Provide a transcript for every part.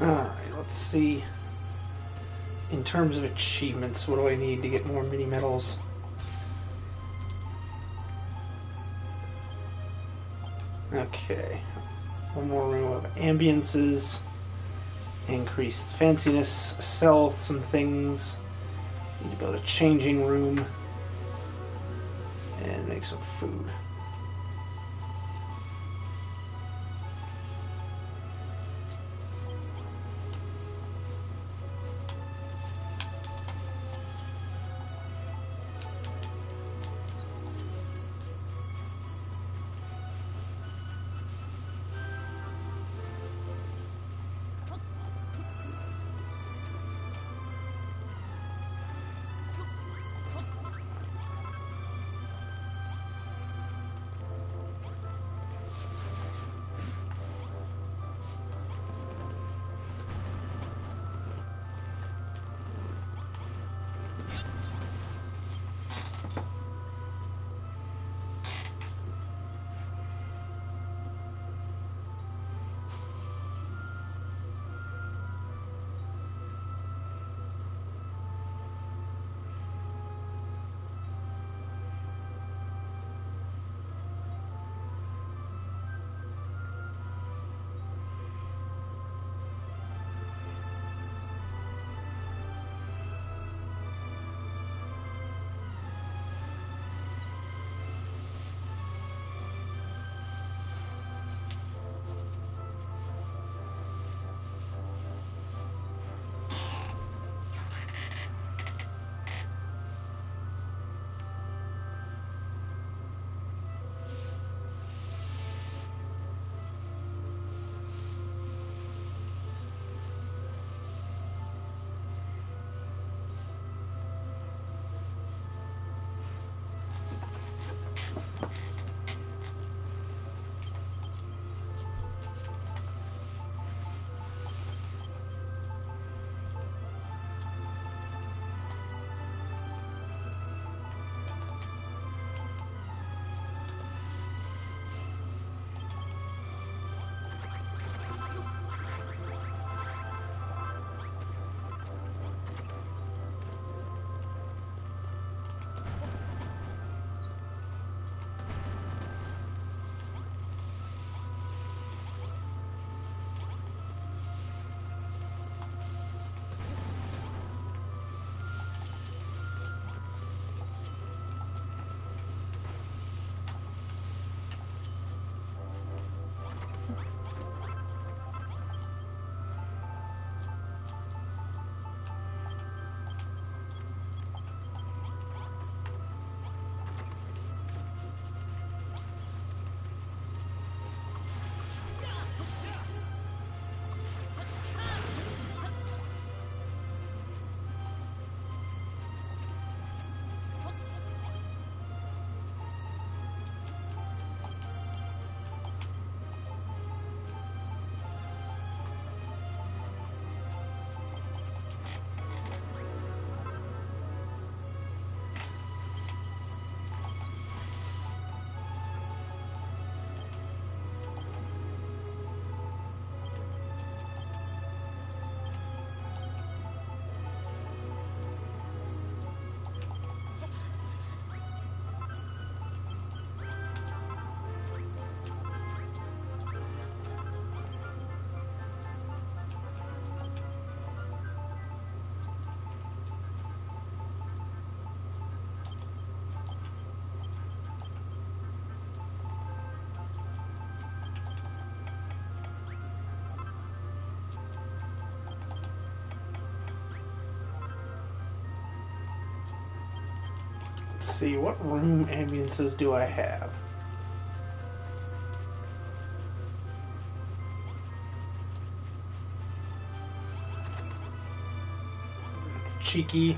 Alright, let's see. In terms of achievements, what do I need to get more mini medals? Okay. One more room of ambiances. Increase the fanciness. Sell some things. Need to build a changing room. And make some food. Let's see, what room ambiances do I have? Cheeky.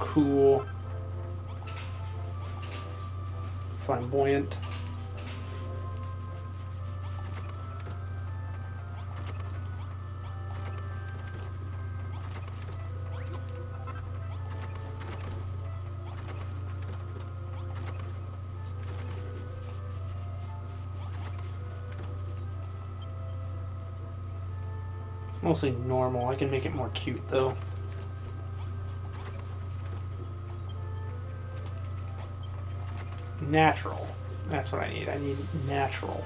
Cool. Flamboyant. Mostly normal. I can make it more cute though. Natural. That's what I need. I need natural.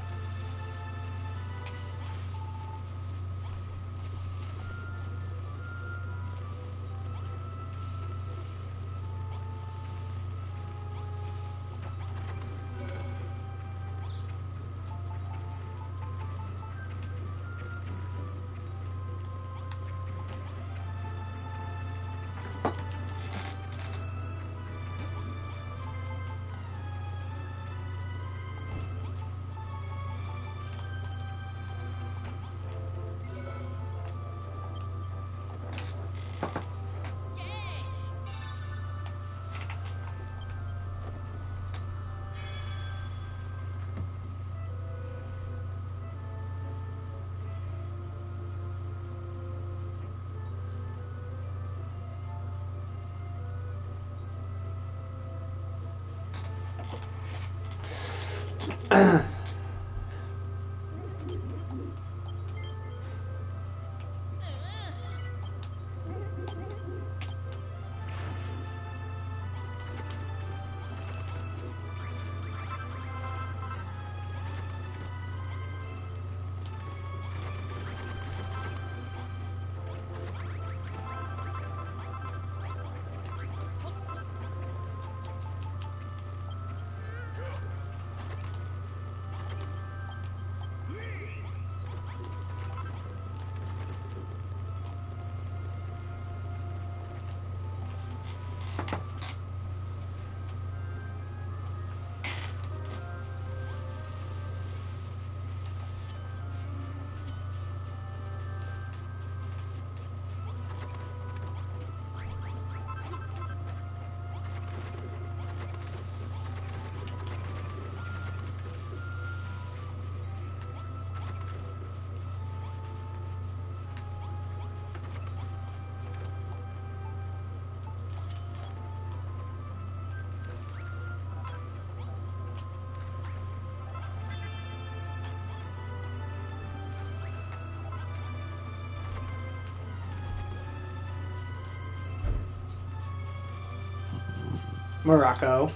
Morocco.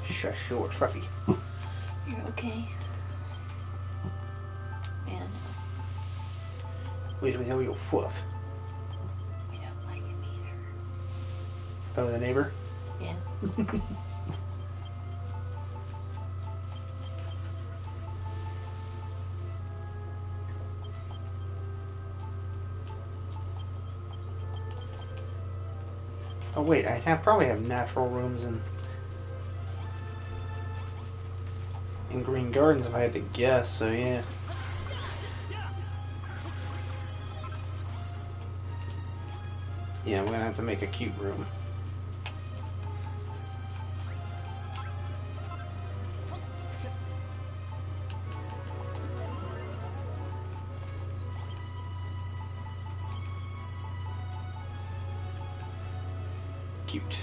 Shush your Truffy. You're okay. And Wait till we tell your fluff. we don't like him either. Oh, the neighbor? Yeah. Oh wait, I probably have natural rooms in Green Gardens if I had to guess, so yeah. Yeah, I'm gonna have to make a cute room. Cute.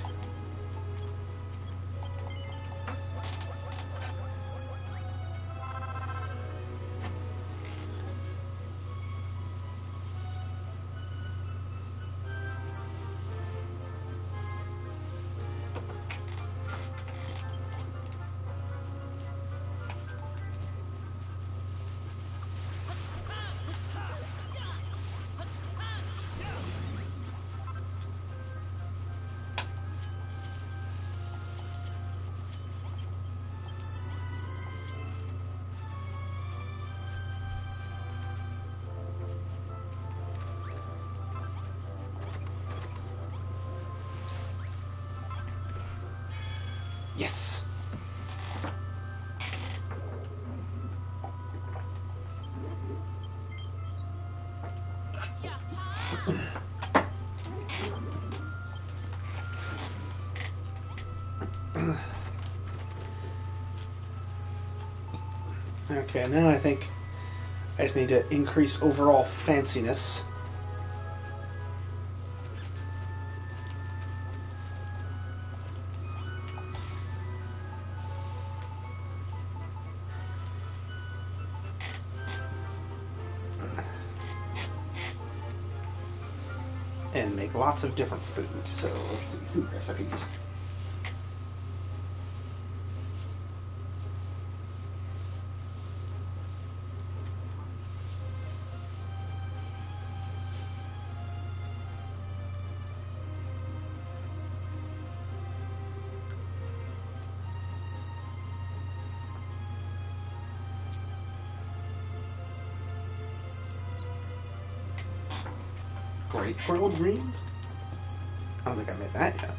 Yes! Okay, now I think I just need to increase overall fanciness. and make lots of different foods. So let's see, food recipes. Great grilled greens? I don't think I made that yet.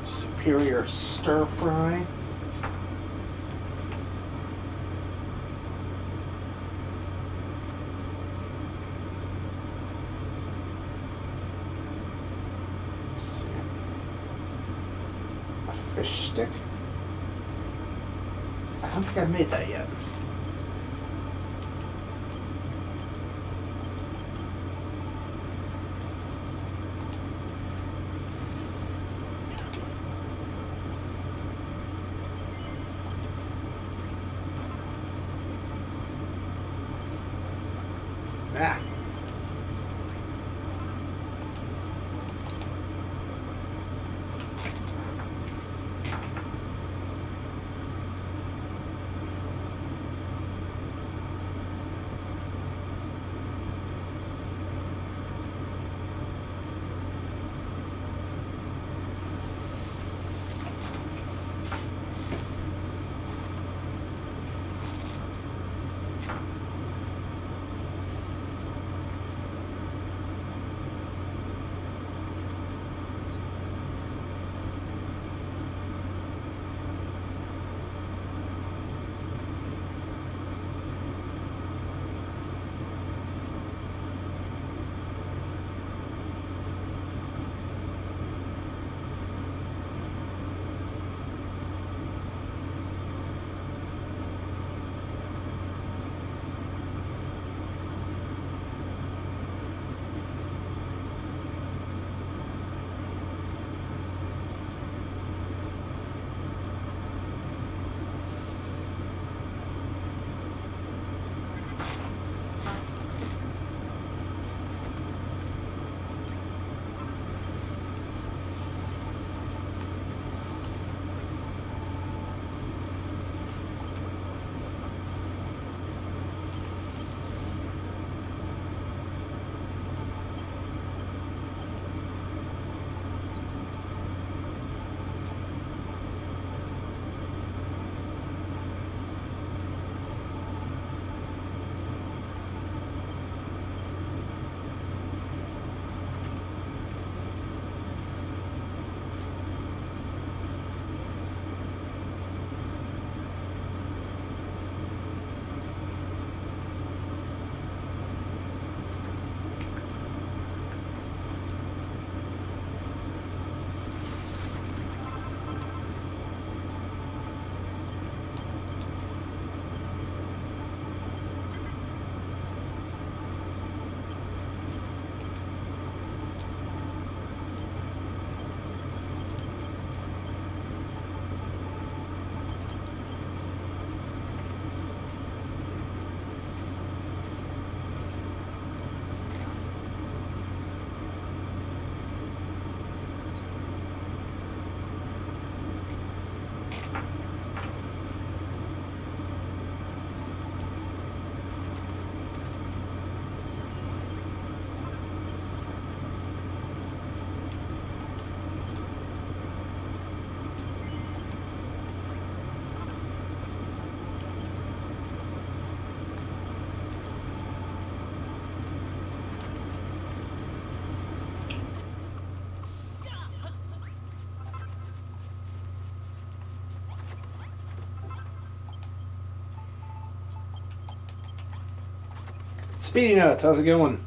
Superior stir fry. Let's see. A fish stick. I don't think I've made that yet. Ah. Speedy Nuts, how's it going?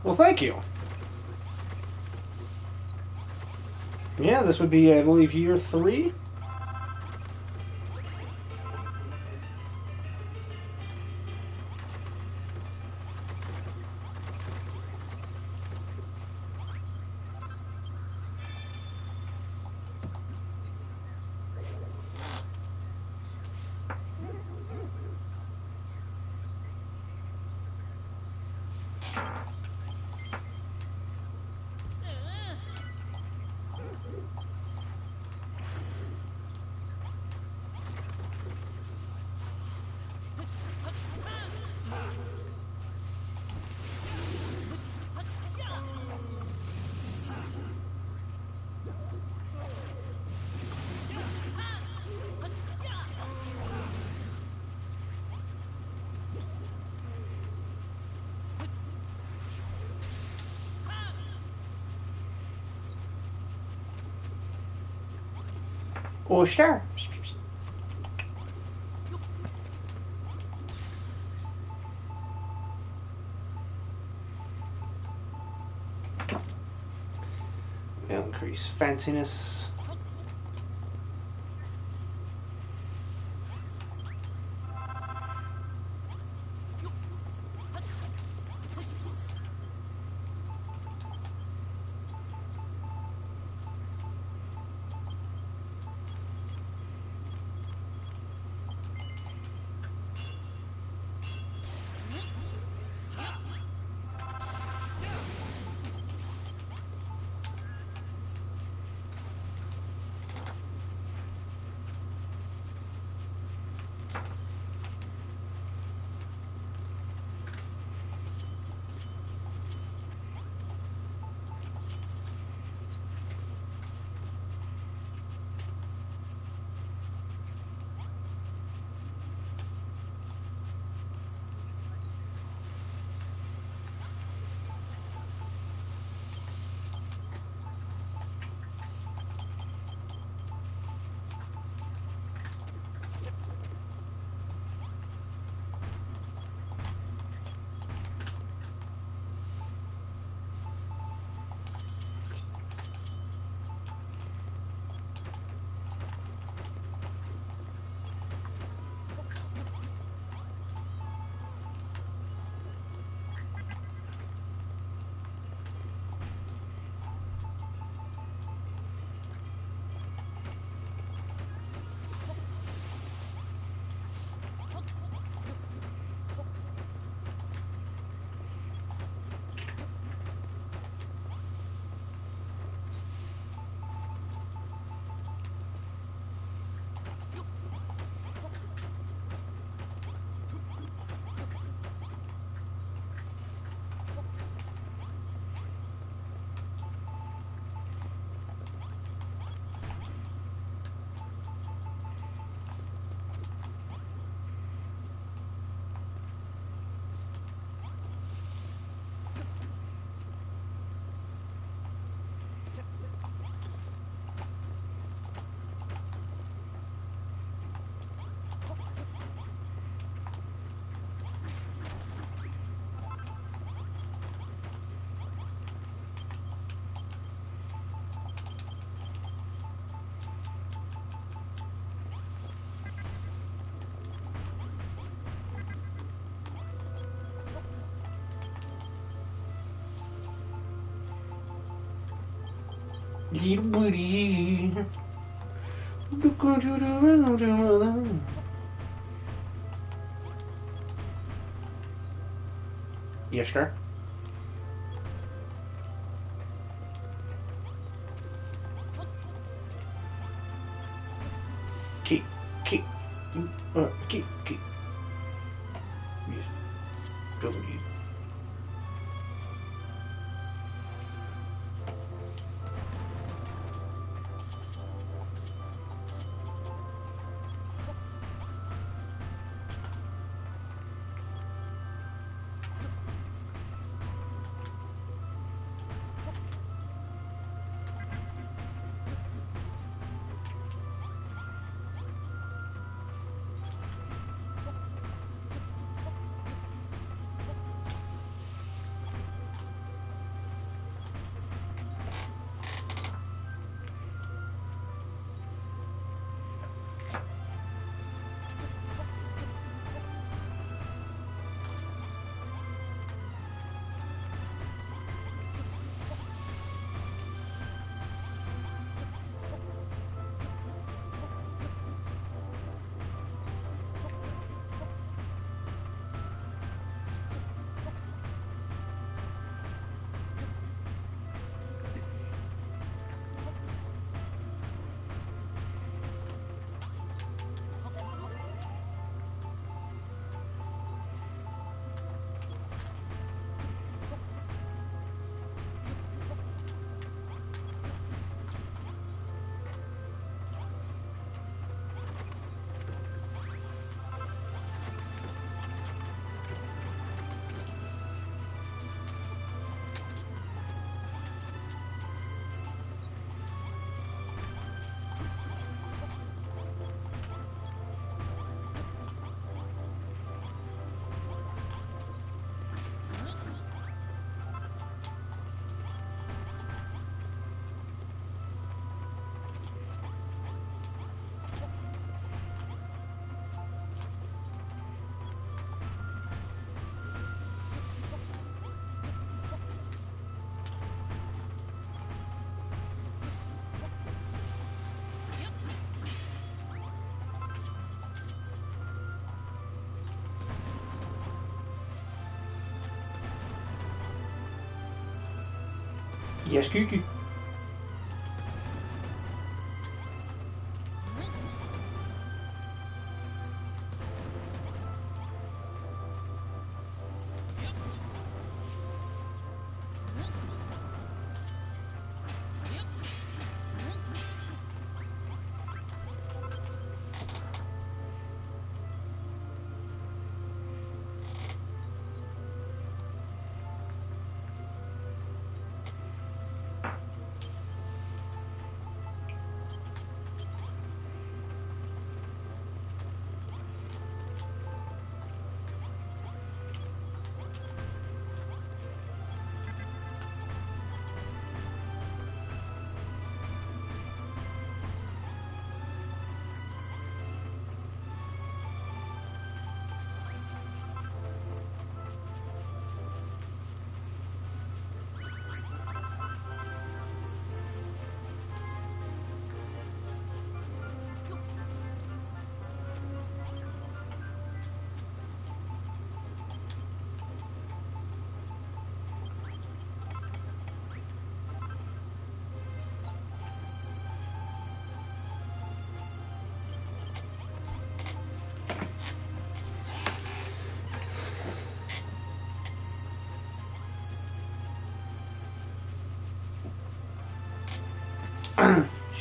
Well, thank you. Yeah, this would be, I believe, year 3. Oh, sure. Increase fanciness. Little Woody. Yes, sir. Keep. Keep. Yes. W. Yes, Kiki.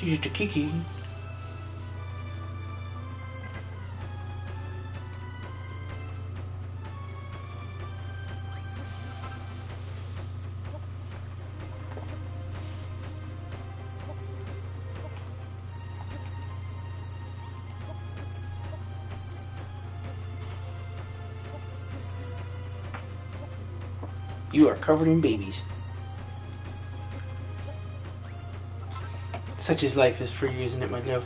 She's to Kiki. You are covered in babies. Such as life is for you, isn't it, my love?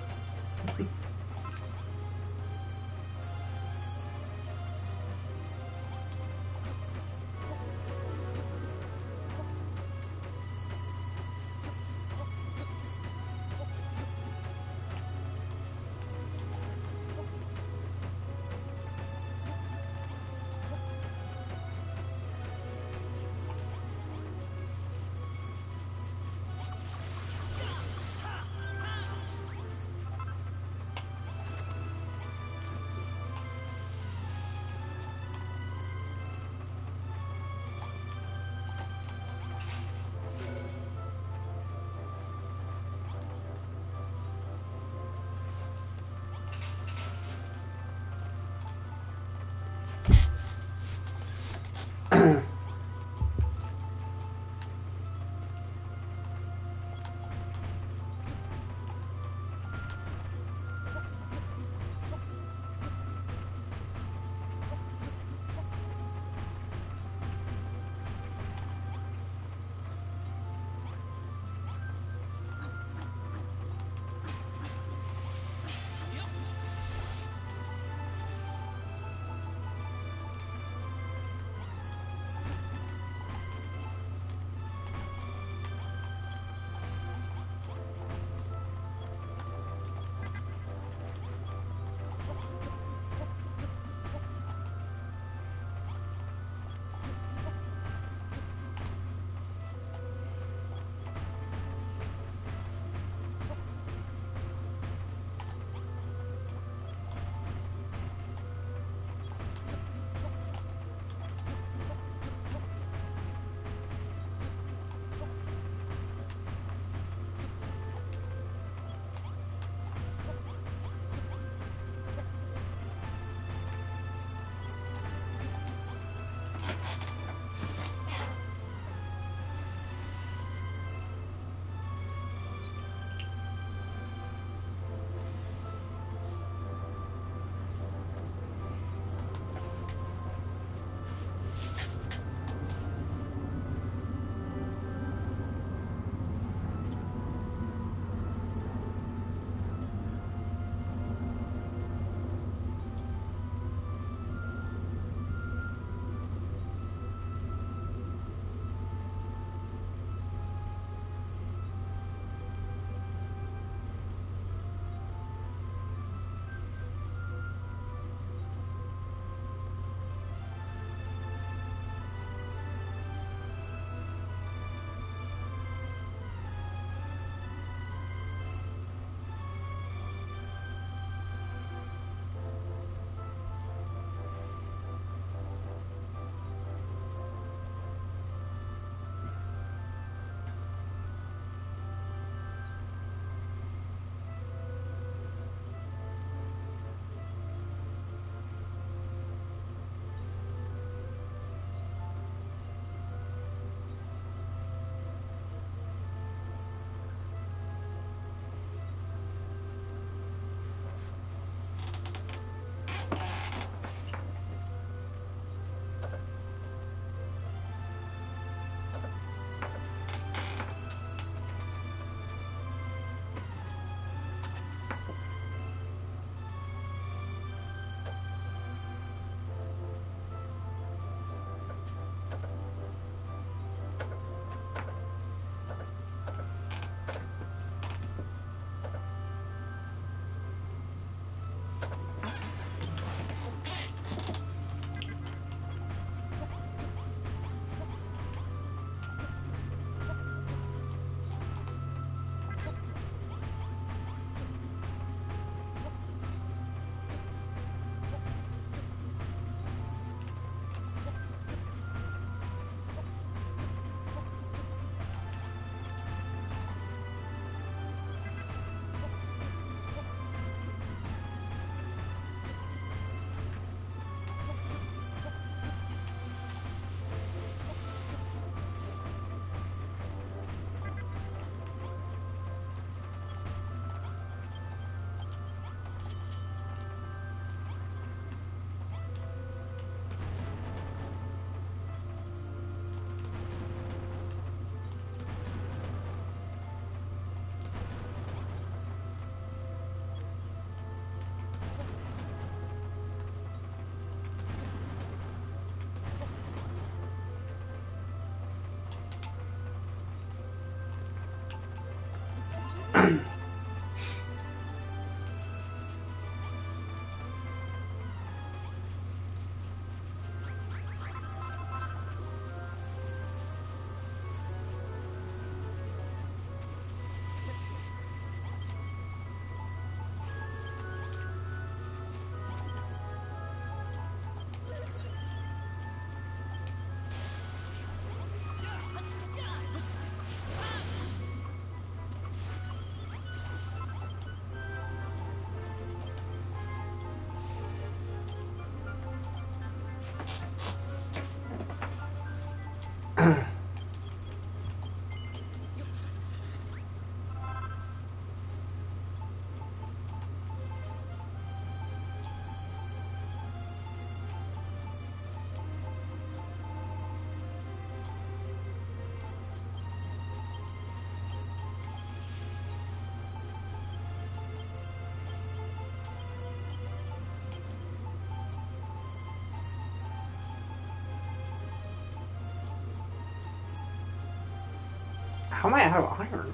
How am I out of iron?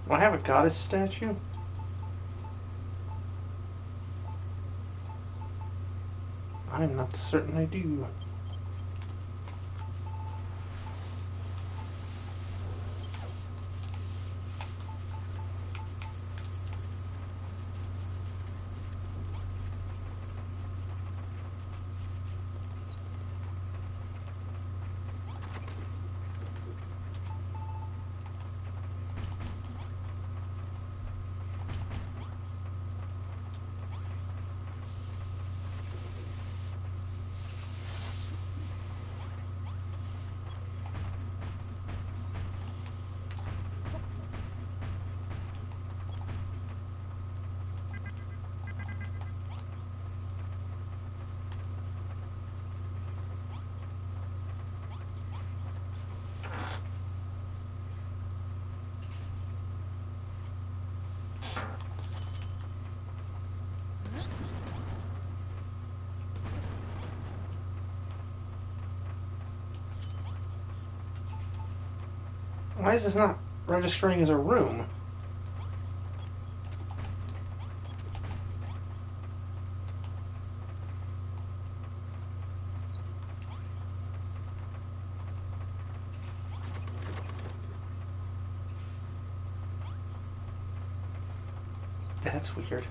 Do I have a goddess statue? I'm not certain I do. Why is this not registering as a room? That's weird.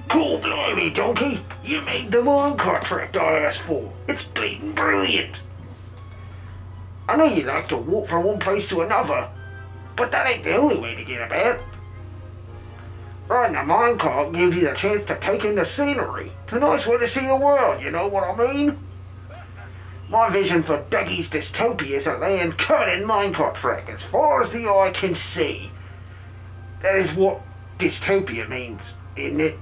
Cool, blimey, donkey. You made the mine contract I asked for. It's bleeding brilliant. I know you like to walk from one place to another, but that ain't the only way to get about. Riding a minecart gives you the chance to take in the scenery. It's a nice way to see the world, you know what I mean? My vision for Dougie's dystopia is a land covered in minecart track as far as the eye can see. That is what dystopia means, isn't it?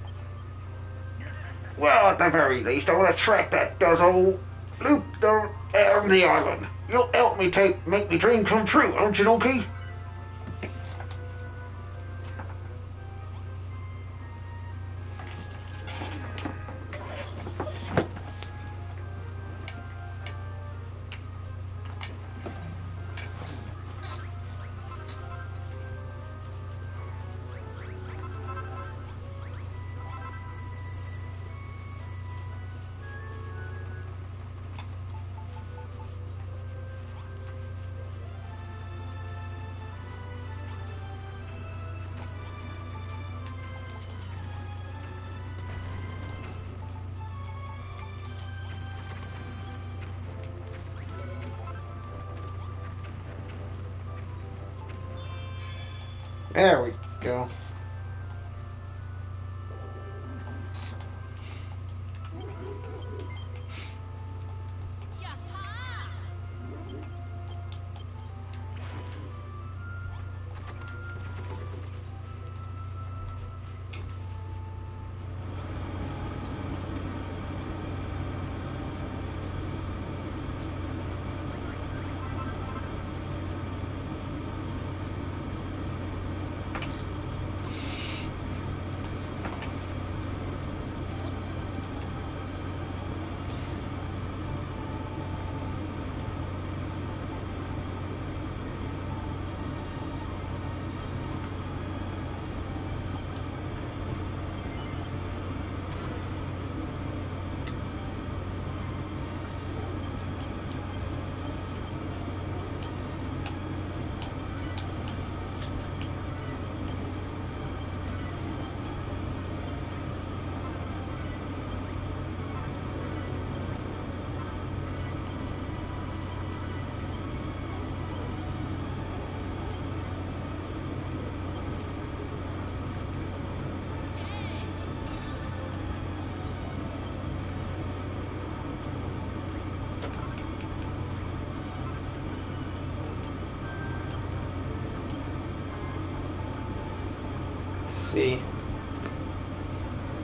Well, at the very least, I want a track that does all loop around the island. You'll help me make me dream come true, won't you, donkey? There we go. See.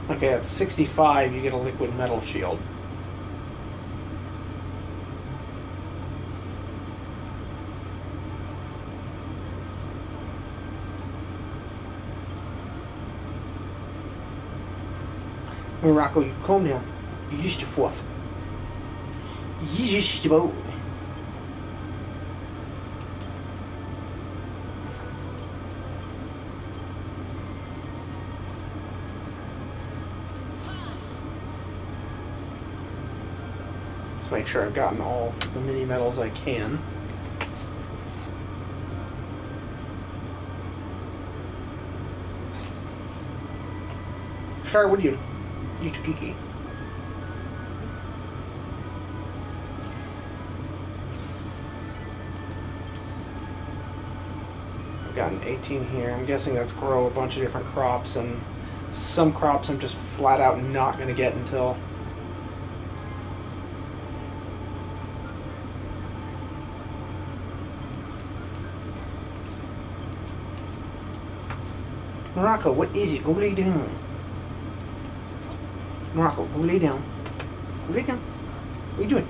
Okay, at 65, you get a liquid metal shield. Hey, Rocco, you calm down. You used to fluff. You used to. make sure I've gotten all the mini medals I can. Star, what are you? You Chukiki. I've gotten 18 here. I'm guessing that's grow a bunch of different crops, and some crops I'm just flat out not going to get until... Morocco, what is it? Go lay down. Morocco, go lay down. Go lay down. What are you doing?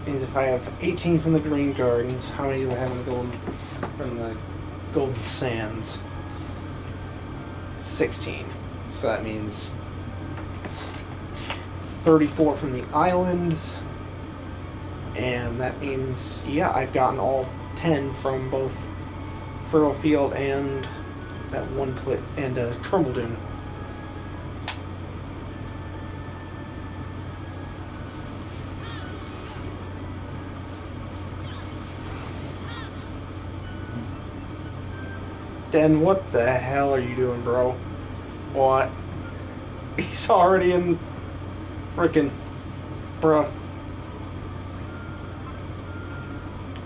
Means if I have 18 from the Green Gardens, how many do I have from the Golden Sands? 16. So that means 34 from the islands. And that means, yeah, I've gotten all 10 from both Furrow Field and that one and Crumble Dune. Den, what the hell are you doing, bro? What? He's already in frickin' bruh.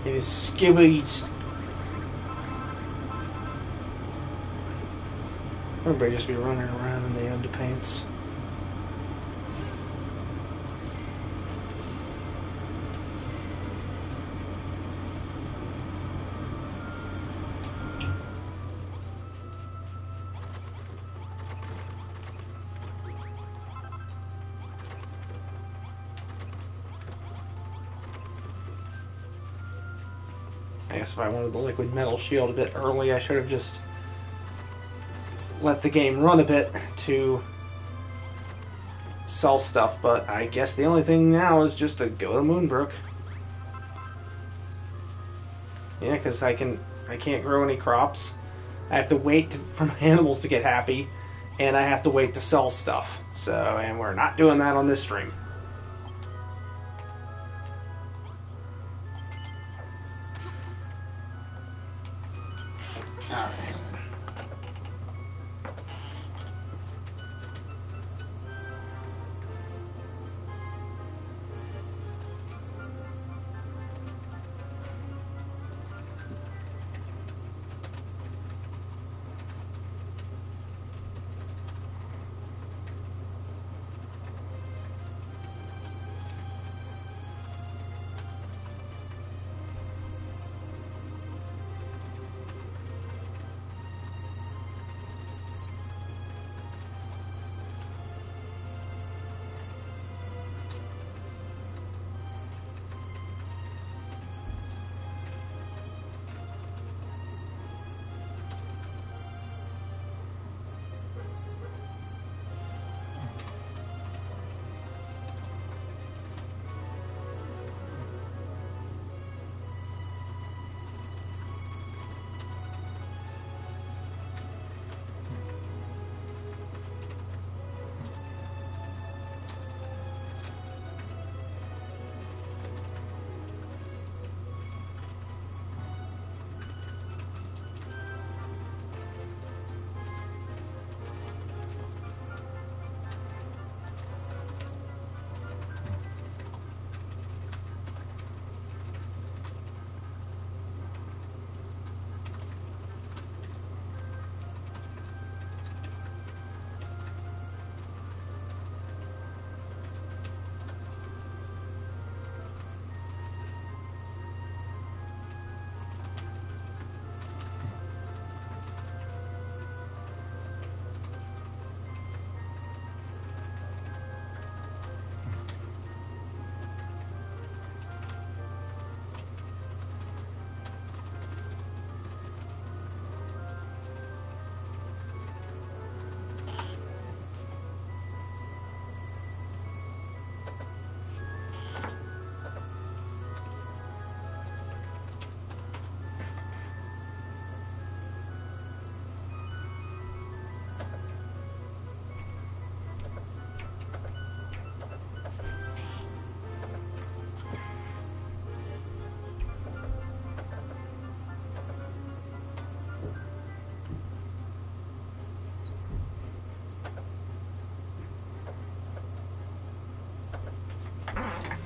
In his skivvies. Everybody just be running around in the underpants. I guess if I wanted the liquid metal shield a bit early, I should have just let the game run a bit to sell stuff, but I guess the only thing now is just to go to Moonbrook. Yeah, because I can't grow any crops. I have to wait for my animals to get happy, and I have to wait to sell stuff. So, and we're not doing that on this stream. Alright.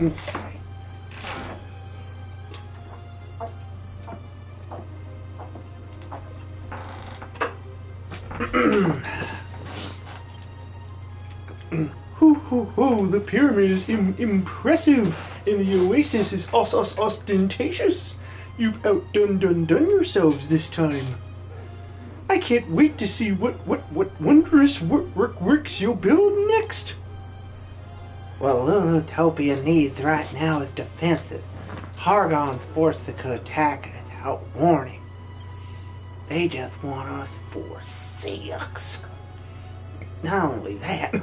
Hoo hoo hoo, the pyramid is impressive, and the oasis is ostentatious. You've outdone yourselves this time. I can't wait to see what wondrous works you'll build next. What Lulutopian needs right now is defenses. Hargon's force that could attack without warning. They just want us for sex. Not only that,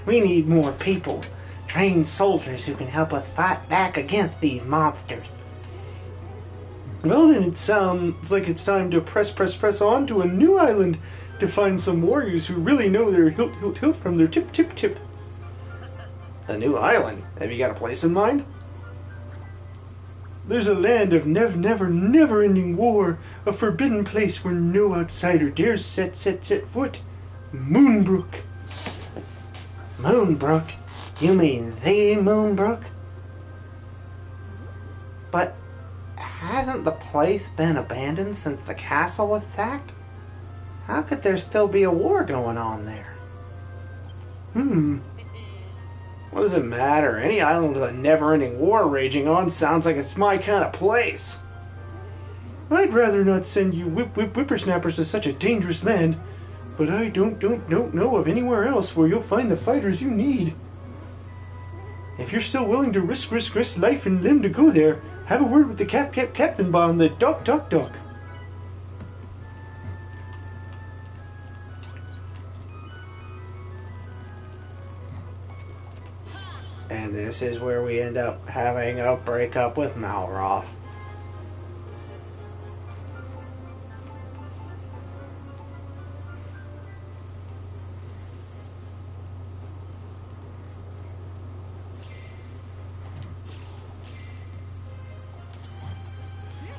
we need more people, trained soldiers who can help us fight back against these monsters. Well, then it sounds like it's time to press on to a new island to find some warriors who really know their hilt from their tip. A new island? Have you got a place in mind? There's a land of never-ending war, a forbidden place where no outsider dares set foot. Moonbrook. Moonbrook? You mean the Moonbrook? But hasn't the place been abandoned since the castle was sacked? How could there still be a war going on there? What does it matter? Any island with a never-ending war raging on sounds like it's my kind of place. I'd rather not send you whippersnappers to such a dangerous land, but I don't know of anywhere else where you'll find the fighters you need. If you're still willing to risk life and limb to go there, have a word with the captain on the dock. And this is where we end up having a breakup with Malroth.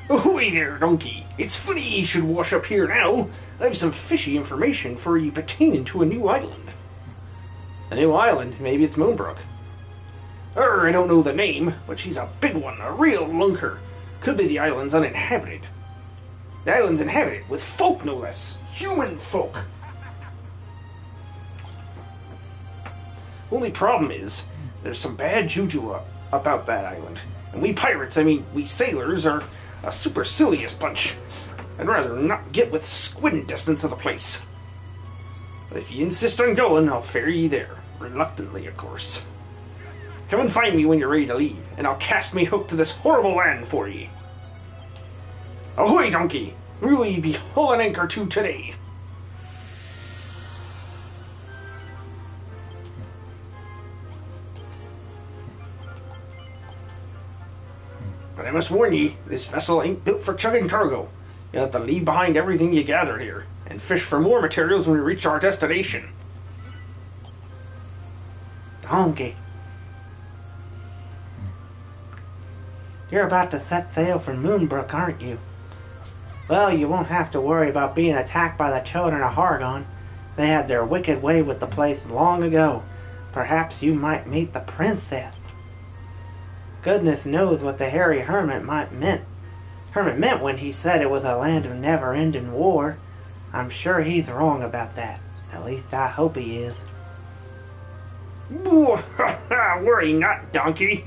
Ahoy there, donkey! It's funny you should wash up here now. I have some fishy information for you pertaining to a new island. A new island? Maybe it's Moonbrook. I don't know the name, but she's a big one, a real lunker. Could be the island's uninhabited. The island's inhabited with folk, no less. Human folk. Only problem is, there's some bad juju about that island. And we pirates, we sailors, are a supercilious bunch. I'd rather not get with squid distance of the place. But if you insist on going, I'll ferry you there. Reluctantly, of course. Come and find me when you're ready to leave, and I'll cast me hook to this horrible land for ye. Ahoy, donkey! Where will ye be hauling anchor to today? But I must warn ye, this vessel ain't built for chugging cargo. You'll have to leave behind everything you gathered here, and fish for more materials when we reach our destination. Donkey. You're about to set sail for Moonbrook, aren't you? Well, you won't have to worry about being attacked by the children of Hargon. They had their wicked way with the place long ago. Perhaps you might meet the princess. Goodness knows what the hairy hermit meant when he said it was a land of never-ending war. I'm sure he's wrong about that. At least I hope he is. Worry not, donkey.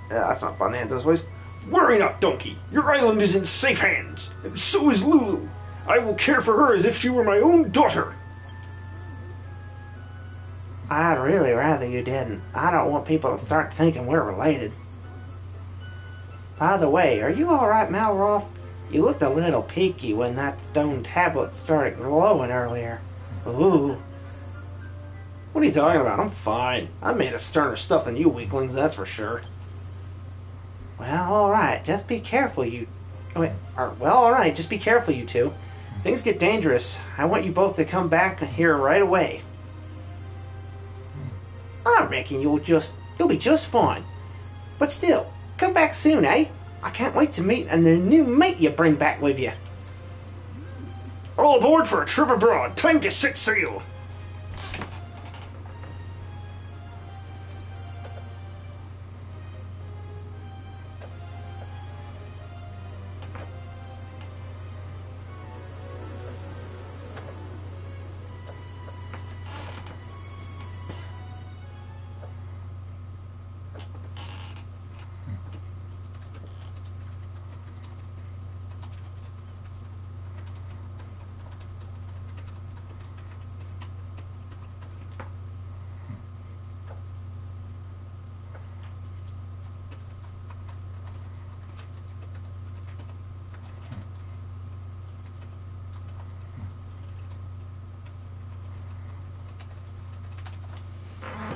That's not Bonanza's voice. Worry not, donkey. Your island is in safe hands, and so is Lulu. I will care for her as if she were my own daughter. I'd really rather you didn't. I don't want people to start thinking we're related. By the way, are you alright, Malroth? You looked a little peaky when that stone tablet started glowing earlier. Ooh. What are you talking about? I'm fine. I'm made of sterner stuff than you weaklings, that's for sure. Well, alright, just be careful, you... alright, just be careful, you two. Things get dangerous. I want you both to come back here right away. I reckon you'll be just fine. But still, come back soon, eh? I can't wait to meet the new mate you bring back with you. All aboard for a trip abroad. Time to set sail.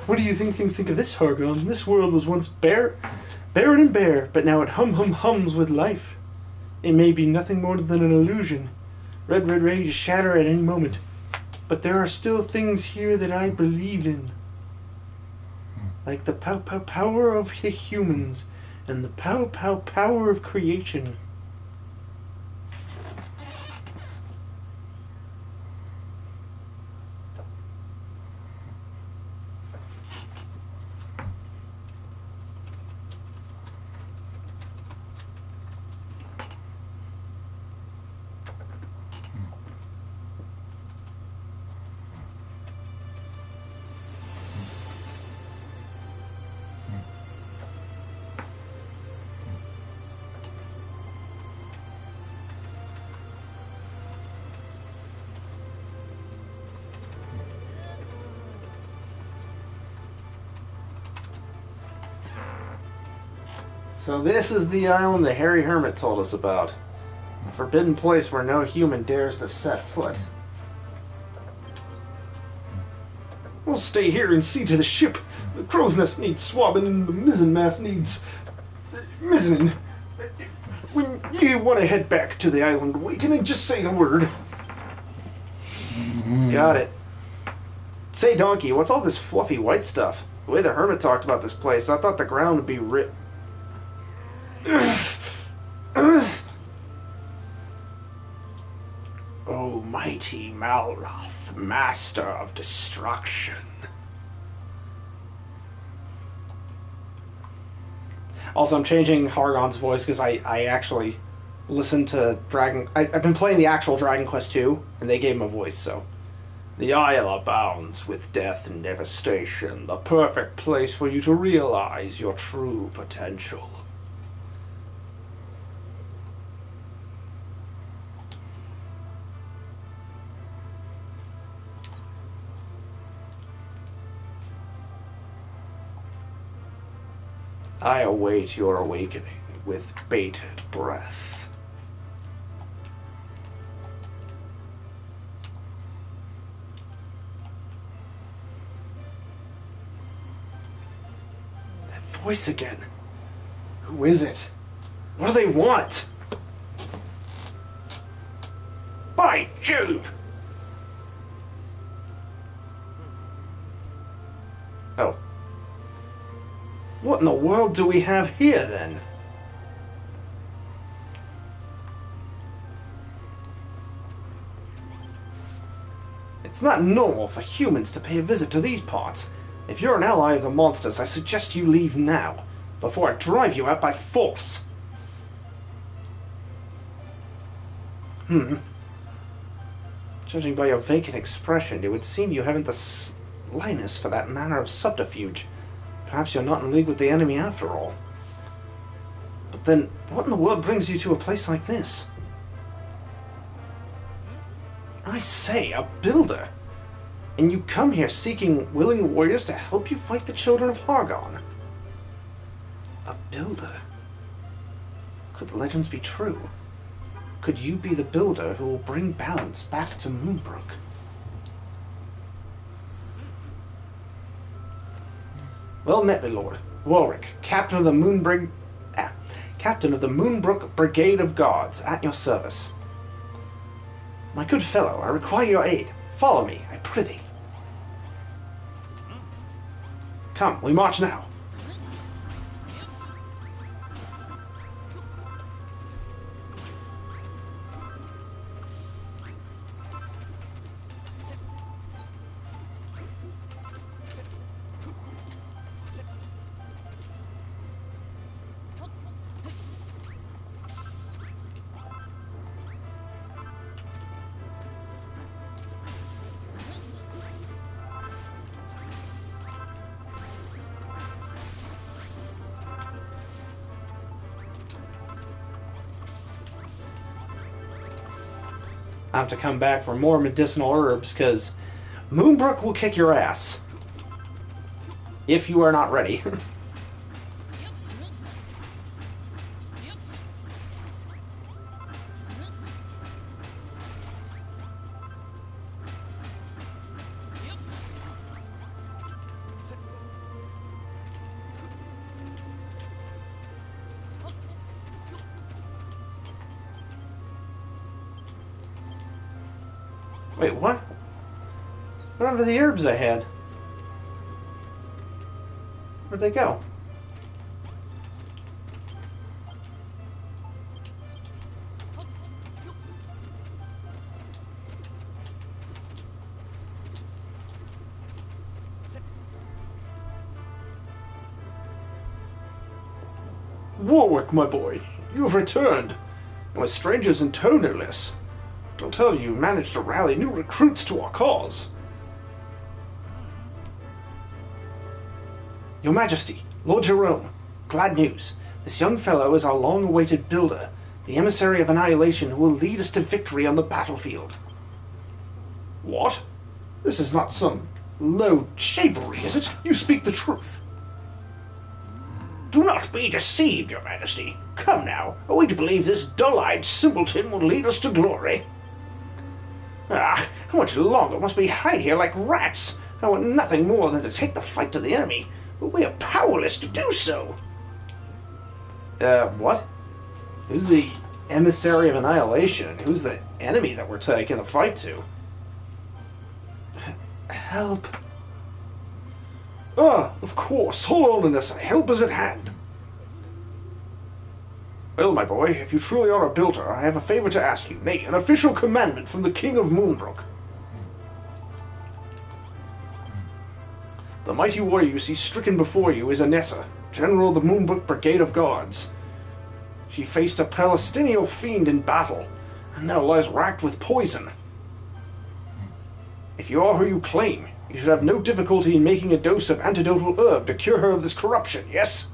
What do you think of this, Hargon? This world was once barren and bare, but now it hums with life. It may be nothing more than an illusion, ready to shatter at any moment. But there are still things here that I believe in. Like the power of the humans and the power of creation. So this is the island the Hairy Hermit told us about. A forbidden place where no human dares to set foot. We'll stay here and see to the ship. The crow's nest needs swabbing and the mizzenmast needs... mizzening. When you want to head back to the island awakening, just say the word. Got it. Say, Donkey, what's all this fluffy white stuff? The way the Hermit talked about this place, I thought the ground would be O mighty Malroth, master of destruction. Also, I'm changing Hargon's voice because I actually listened to I've been playing the actual Dragon Quest 2, and they gave him a voice, so. The Isle abounds with death and devastation, the perfect place for you to realize your true potential. I await your awakening with bated breath. That voice again. Who is it? What do they want? By Jove! Oh. What in the world do we have here, then? It's not normal for humans to pay a visit to these parts. If you're an ally of the monsters, I suggest you leave now, before I drive you out by force. Judging by your vacant expression, it would seem you haven't the slightest for that manner of subterfuge. Perhaps you're not in league with the enemy after all. But then, what in the world brings you to a place like this? I say, a builder. And you come here seeking willing warriors to help you fight the children of Hargon. A builder? Could the legends be true? Could you be the builder who will bring balance back to Moonbrook? Well met, my lord. Warwick, captain of the Moonbrook Brigade of Guards, at your service. My good fellow, I require your aid. Follow me, I prithee. Come, we march now. I have to come back for more medicinal herbs, because Moonbrook will kick your ass. If you are not ready. Wait, what? What happened to the herbs I had? Where'd they go? Warwick, my boy, you have returned, and with strangers in tow no less. Don't tell you managed to rally new recruits to our cause. Your Majesty, Lord Jerome, glad news. This young fellow is our long-awaited builder, the emissary of annihilation who will lead us to victory on the battlefield. What? This is not some low shapery, is it? You speak the truth. Do not be deceived, Your Majesty. Come now, are we to believe this dull-eyed simpleton will lead us to glory? Ah, how much longer must we hide here like rats? I want nothing more than to take the fight to the enemy, but we are powerless to do so. What? Who's the emissary of annihilation? Who's the enemy that we're taking the fight to? Help. Ah, of course. Hold on, Nessa. Help is at hand. Well, my boy, if you truly are a builder, I have a favor to ask you. Nay, an official commandment from the King of Moonbrook. The mighty warrior you see stricken before you is Anessa, General of the Moonbrook Brigade of Guards. She faced a Palestinian fiend in battle, and now lies racked with poison. If you are who you claim, you should have no difficulty in making a dose of antidotal herb to cure her of this corruption, yes?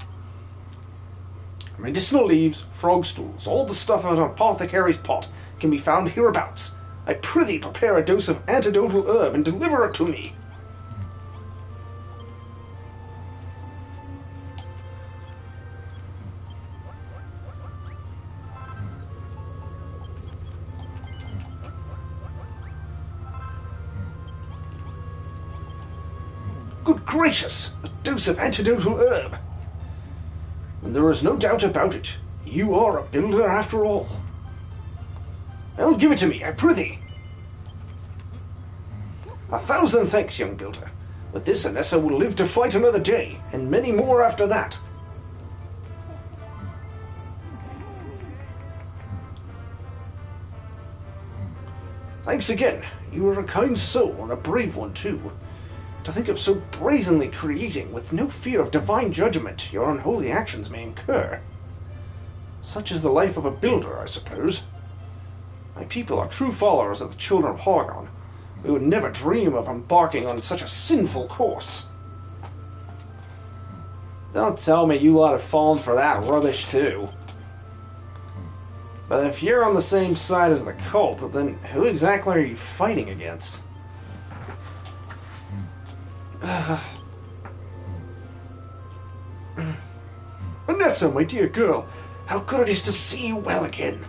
Medicinal leaves, frog stools, all the stuff out of an apothecary's pot can be found hereabouts. I prithee prepare a dose of antidotal herb and deliver it to me. Good gracious! A dose of antidotal herb! And there is no doubt about it. You are a builder after all. Well, give it to me, I prithee. 1,000 thanks, young builder. With this, Anessa will live to fight another day, and many more after that. Thanks again. You are a kind soul, and a brave one, too. To think of so brazenly creating, with no fear of divine judgment, your unholy actions may incur. Such is the life of a builder, I suppose. My people are true followers of the children of Hargon. We would never dream of embarking on such a sinful course. Don't tell me you lot have fallen for that rubbish too. But if you're on the same side as the cult, then who exactly are you fighting against? Anessa, my dear girl, how good it is to see you well again.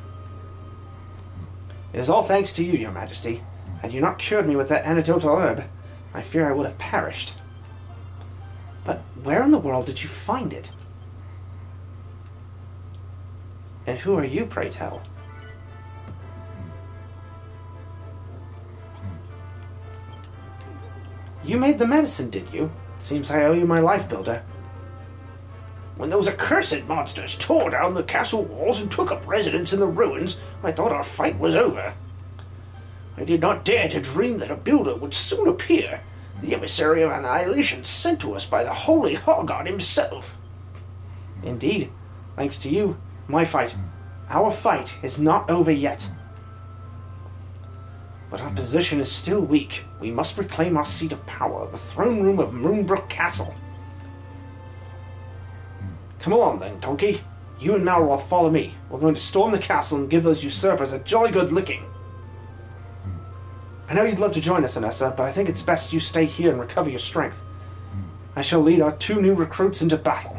It is all thanks to you, your majesty. Had you not cured me with that antidotal herb, I fear I would have perished. But where in the world did you find it? And who are you, pray tell? You made the medicine, did you? Seems I owe you my life, builder. When those accursed monsters tore down the castle walls and took up residence in the ruins, I thought our fight was over. I did not dare to dream that a builder would soon appear, the emissary of annihilation sent to us by the holy Hargon himself. Indeed, thanks to you, our fight is not over yet. But our position is still weak. We must reclaim our seat of power, the throne room of Moonbrook Castle. Come along then, donkey. You and Malroth follow me. We're going to storm the castle and give those usurpers a jolly good licking. I know you'd love to join us, Anessa, but I think it's best you stay here and recover your strength. I shall lead our 2 new recruits into battle.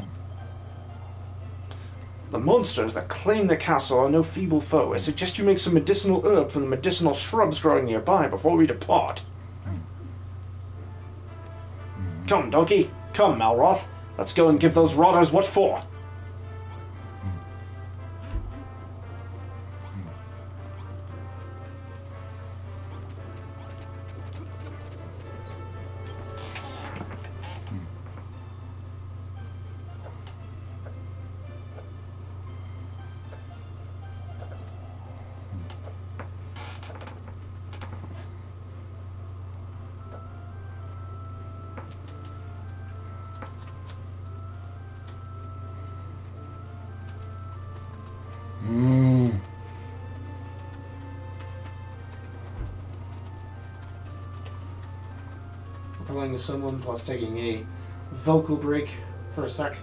The monsters that claim the castle are no feeble foe. I suggest you make some medicinal herb from the medicinal shrubs growing nearby before we depart. Come, donkey. Come, Malroth. Let's go and give those rotters what for. playing as someone, plus taking a vocal break for a sec.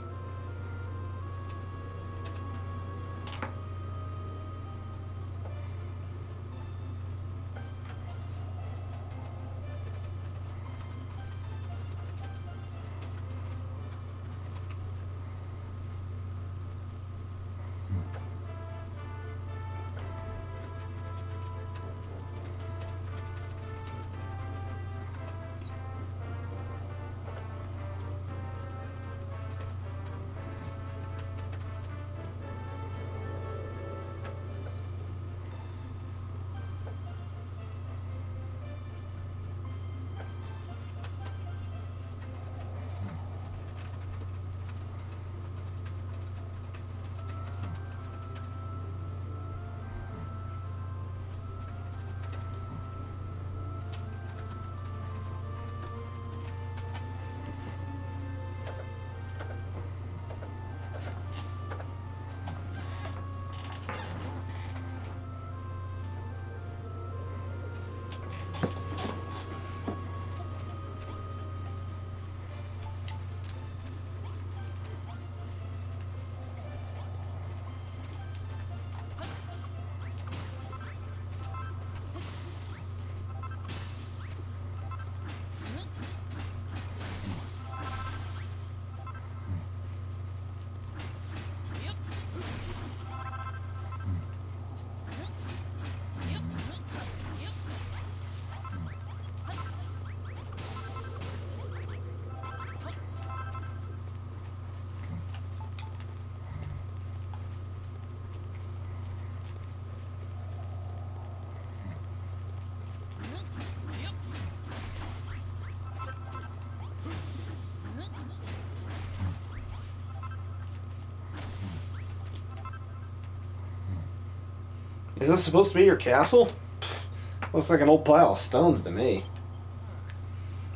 Is this supposed to be your castle? Pfft, looks like an old pile of stones to me.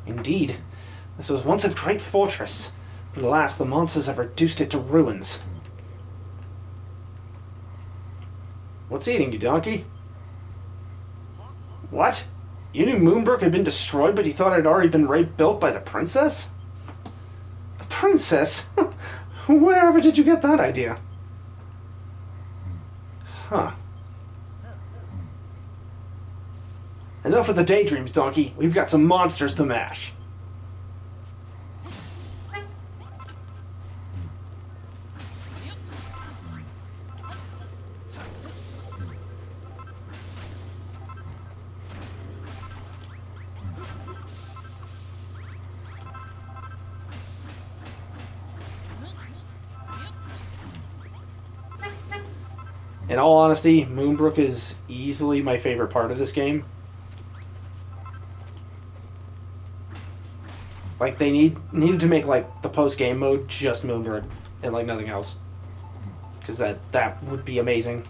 Indeed, this was once a great fortress, but alas, the monsters have reduced it to ruins. What's eating you, donkey? What? You knew Moonbrook had been destroyed, but you thought it had already been rebuilt by the princess? A princess? Wherever did you get that idea? Huh. Enough of the daydreams, donkey. We've got some monsters to mash. In all honesty, Moonbrook is easily my favorite part of this game. Like, they needed to make, like, the post-game mode just Moonbrook and, like, nothing else. Because that would be amazing.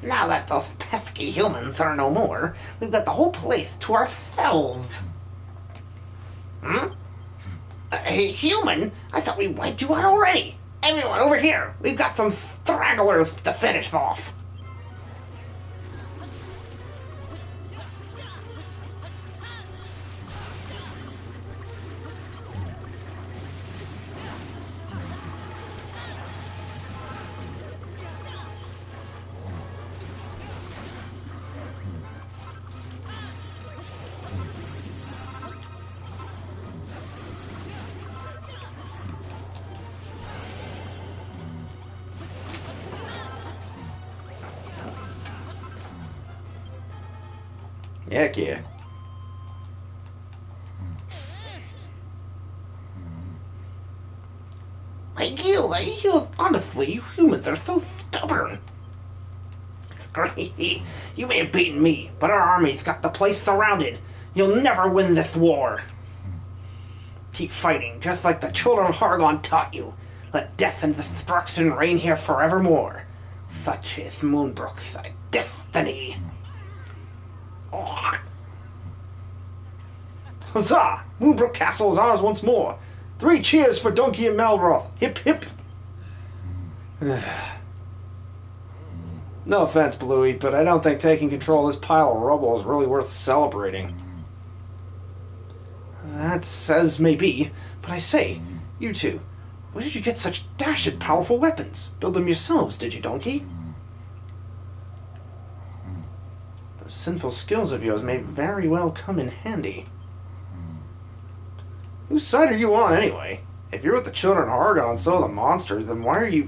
Now that those pesky humans are no more, we've got the whole place to ourselves. Hmm? Hey, human? I thought we wiped you out already. Everyone over here. We've got some stragglers to finish off. Heck yeah. Honestly, you humans are so stubborn. You may have beaten me, but our army's got the place surrounded. You'll never win this war. Keep fighting, just like the children of Hargon taught you. Let death and destruction reign here forevermore. Such is Moonbrook's destiny. Oh. Huzzah! Moonbrook Castle is ours once more. 3 cheers for Donkey and Malroth. Hip hip. No offense, Bluey, but I don't think taking control of this pile of rubble is really worth celebrating. That says maybe, but I say, you two, where did you get such dashed powerful weapons? Build them yourselves, did you, Donkey? Those sinful skills of yours may very well come in handy. Whose side are you on, anyway? If you're with the children of Argon and so are the monsters, then why are you...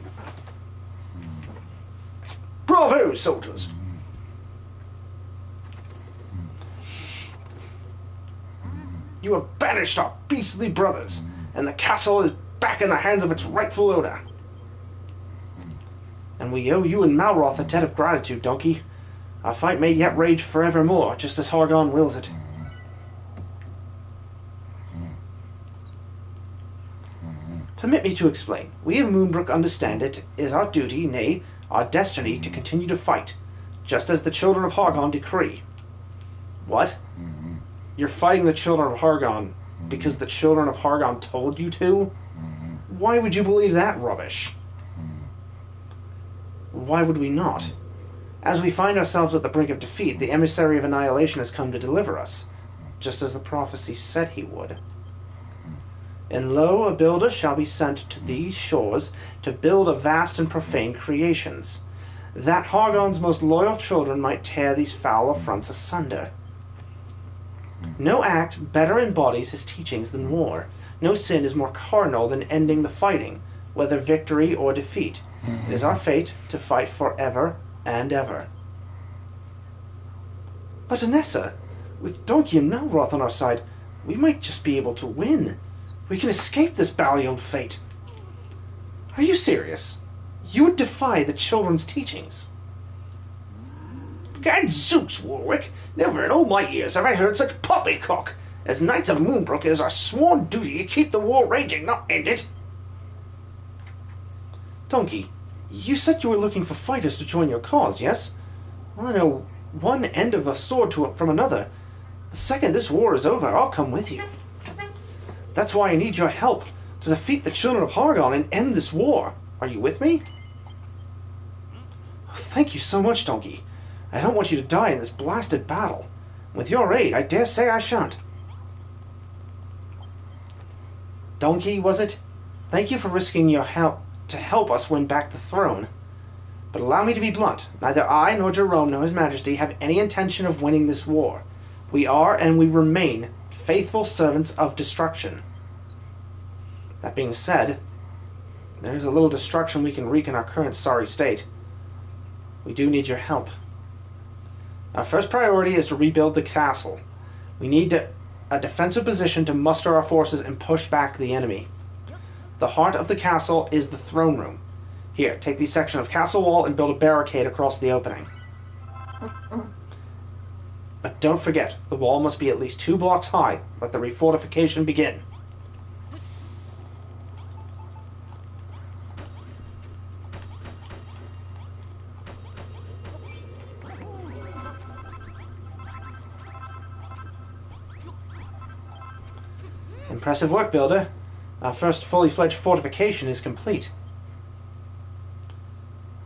Bravo, soldiers! You have banished our beastly brothers, and the castle is back in the hands of its rightful owner. And we owe you and Malroth a debt of gratitude, Donkey. Our fight may yet rage forevermore, just as Hargon wills it. Permit me to explain. We of Moonbrook understand it is our duty, nay, our destiny, to continue to fight, just as the children of Hargon decree. What? You're fighting the children of Hargon because the children of Hargon told you to? Why would you believe that rubbish? Why would we not? As we find ourselves at the brink of defeat, the emissary of annihilation has come to deliver us, just as the prophecy said he would. And lo, a builder shall be sent to these shores to build a vast and profane creations, that Hargon's most loyal children might tear these foul affronts asunder. No act better embodies his teachings than war. No sin is more cardinal than ending the fighting, whether victory or defeat. It is our fate to fight forever and ever. But Anessa, with Donkey and Malroth on our side, we might just be able to win. We can escape this Ballion fate. Are you serious? You would defy the children's teachings? Gadzooks, Warwick! Never in all my years have I heard such poppycock! As Knights of Moonbrook, it is our sworn duty to keep the war raging, not end it. Donkey, you said you were looking for fighters to join your cause, yes? Well, I know one end of a sword from another. The second this war is over, I'll come with you. That's why I need your help, to defeat the children of Hargon and end this war. Are you with me? Thank you so much, Donkey. I don't want you to die in this blasted battle. With your aid, I dare say I shan't. Donkey, was it? Thank you for risking your help to help us win back the throne. But allow me to be blunt. Neither I nor Jerome nor His Majesty have any intention of winning this war. We are and we remain faithful servants of destruction. That being said, there is a little destruction we can wreak in our current sorry state. We do need your help. Our first priority is to rebuild the castle. We need a defensive position to muster our forces and push back the enemy. The heart of the castle is the throne room. Here, take this section of castle wall and build a barricade across the opening. But don't forget, the wall must be at least 2 blocks high. Let the refortification begin. Impressive work, Builder. Our first fully fledged fortification is complete.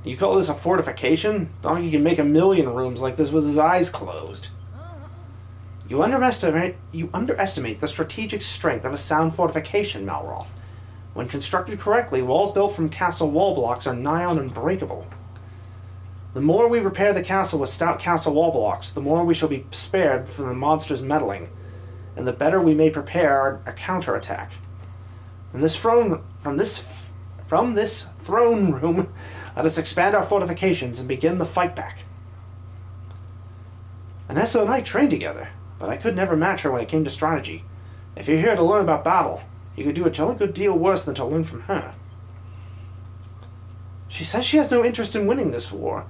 You call this a fortification? Donkey can make 1,000,000 rooms like this with his eyes closed. You underestimate the strategic strength of a sound fortification, Malroth. When constructed correctly, walls built from castle wall blocks are nigh on unbreakable. The more we repair the castle with stout castle wall blocks, the more we shall be spared from the monster's meddling, and the better we may prepare a counterattack. From this throne room, let us expand our fortifications and begin the fight back. Anessa and I trained together, but I could never match her when it came to strategy. If you're here to learn about battle, you could do a jolly good deal worse than to learn from her. She says she has no interest in winning this war.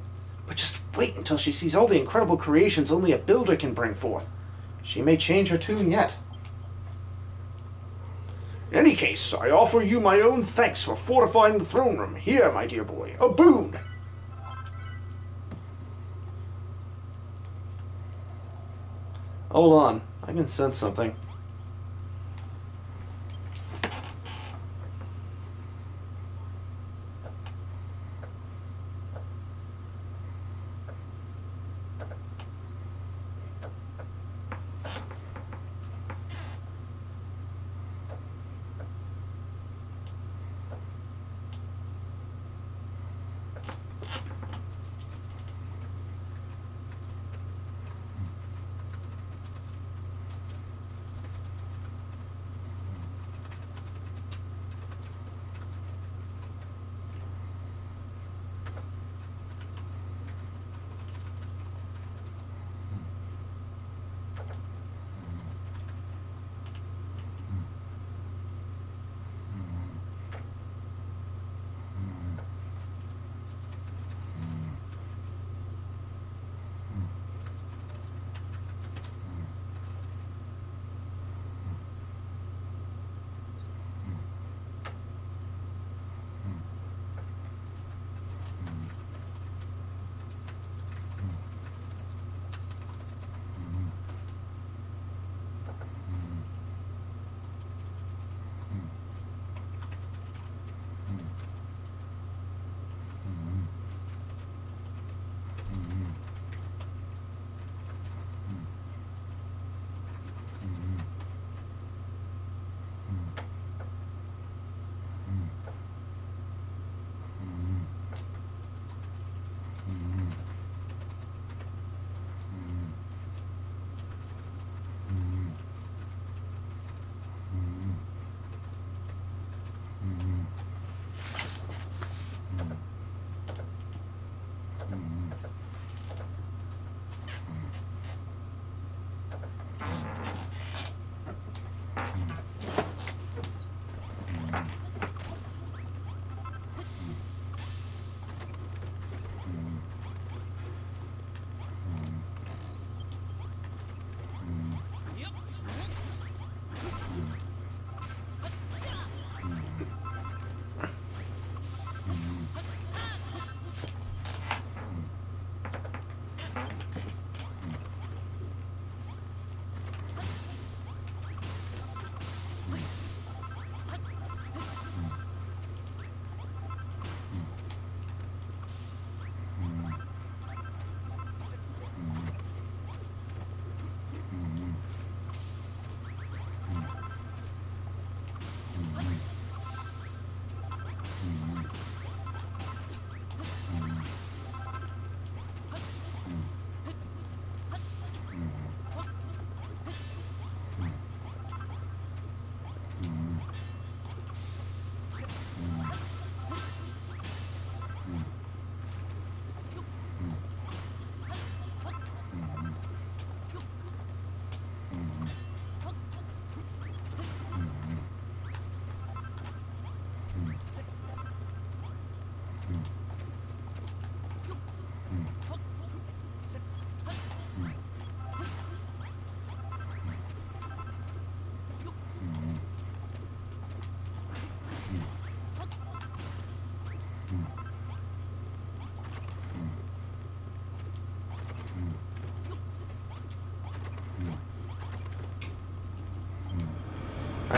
But just wait until she sees all the incredible creations only a builder can bring forth. She may change her tune yet. In any case, I offer you my own thanks for fortifying the throne room. Here, my dear boy, a boon! Hold on, I can sense something.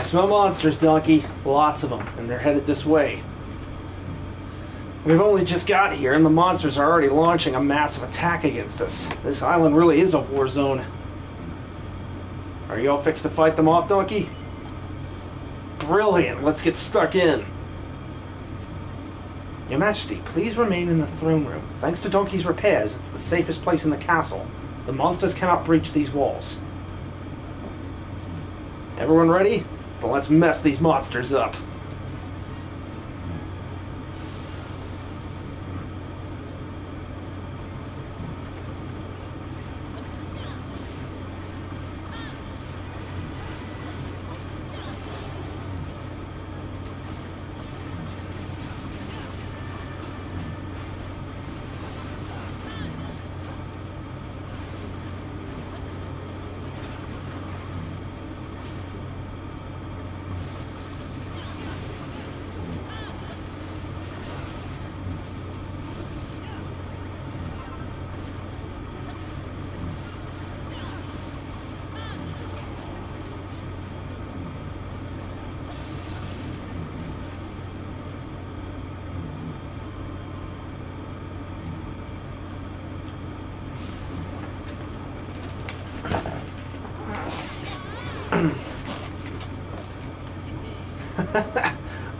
I smell monsters, Donkey. Lots of them, and they're headed this way. We've only just got here, and the monsters are already launching a massive attack against us. This island really is a war zone. Are you all fixed to fight them off, Donkey? Brilliant! Let's get stuck in. Your Majesty, please remain in the throne room. Thanks to Donkey's repairs, it's the safest place in the castle. The monsters cannot breach these walls. Everyone ready? Well, let's mess these monsters up.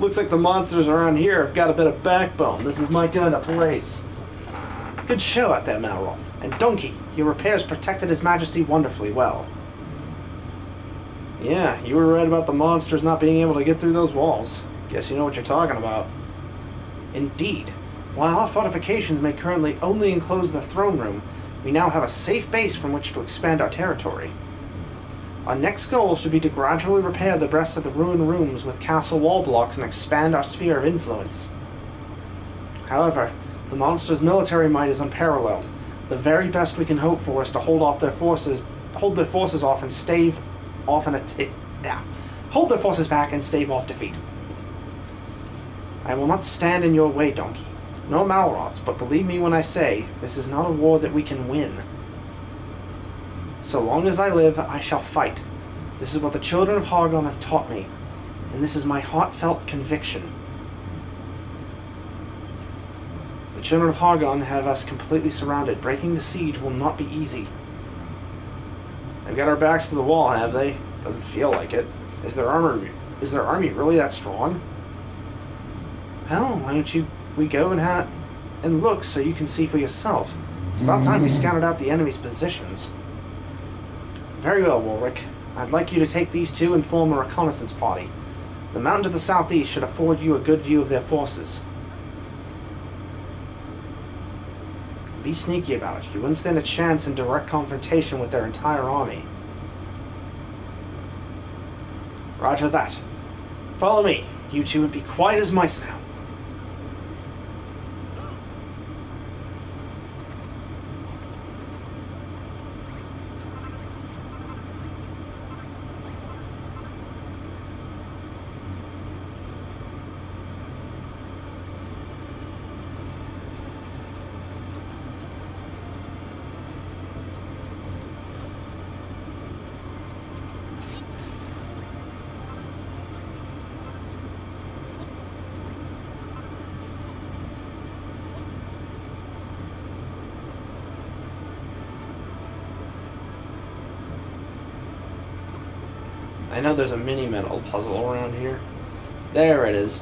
Looks like the monsters around here have got a bit of backbone. This is my kind of place. Good show out there, Malroth. And Donkey, your repairs protected His Majesty wonderfully well. Yeah, you were right about the monsters not being able to get through those walls. Guess you know what you're talking about. Indeed. While our fortifications may currently only enclose the throne room, we now have a safe base from which to expand our territory. Our next goal should be to gradually repair the rest of the ruined rooms with castle wall blocks and expand our sphere of influence. However, the monsters' military might is unparalleled. The very best we can hope for is to hold their forces off and stave off hold their forces back and stave off defeat. I will not stand in your way, Donkey. No Malroths, but believe me when I say, this is not a war that we can win. So long as I live, I shall fight. This is what the children of Hargon have taught me, and this is my heartfelt conviction. The children of Hargon have us completely surrounded. Breaking the siege will not be easy. They've got our backs to the wall, have they? Doesn't feel like it. Is their army really that strong? Hell, why don't we go and look so you can see for yourself? It's about time we scouted out the enemy's positions. Very well, Warwick. I'd like you to take these two and form a reconnaissance party. The mountain to the southeast should afford you a good view of their forces. Be sneaky about it. You wouldn't stand a chance in direct confrontation with their entire army. Roger that. Follow me. You two would be quiet as mice now. I know there's a mini medal puzzle around here. There it is.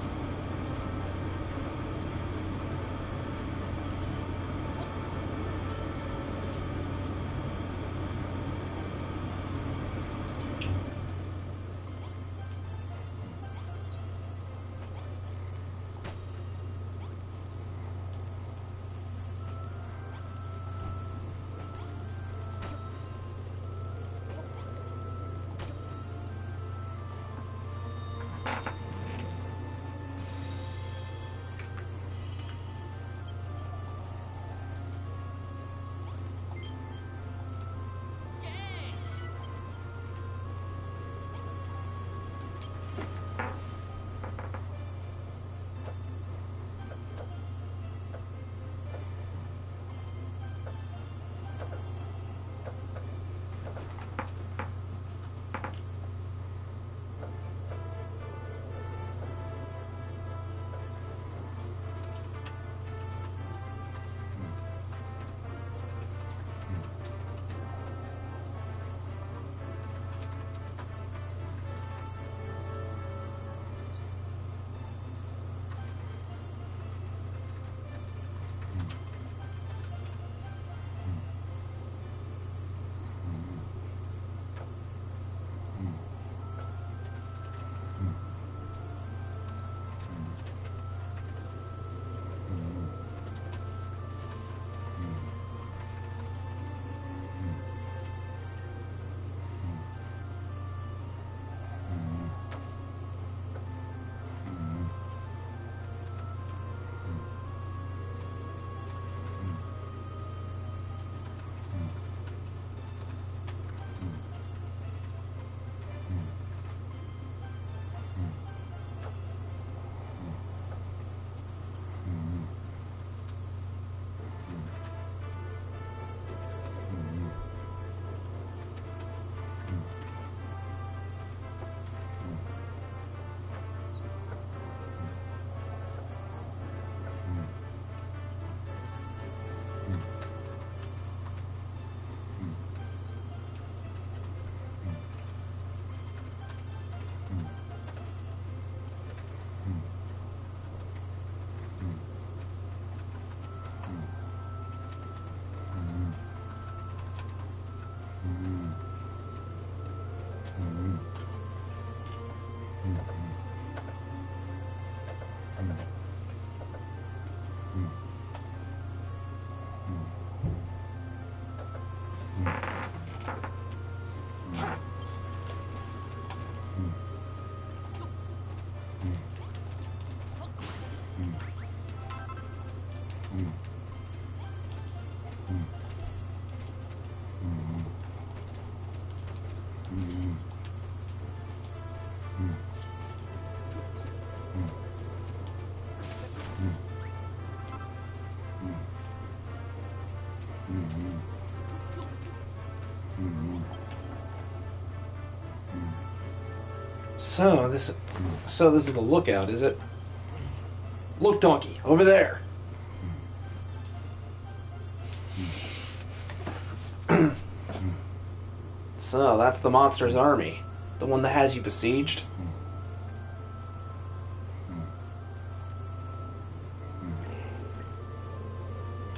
So this is the lookout, is it? Look, Donkey, over there. So that's the monster's army, the one that has you besieged.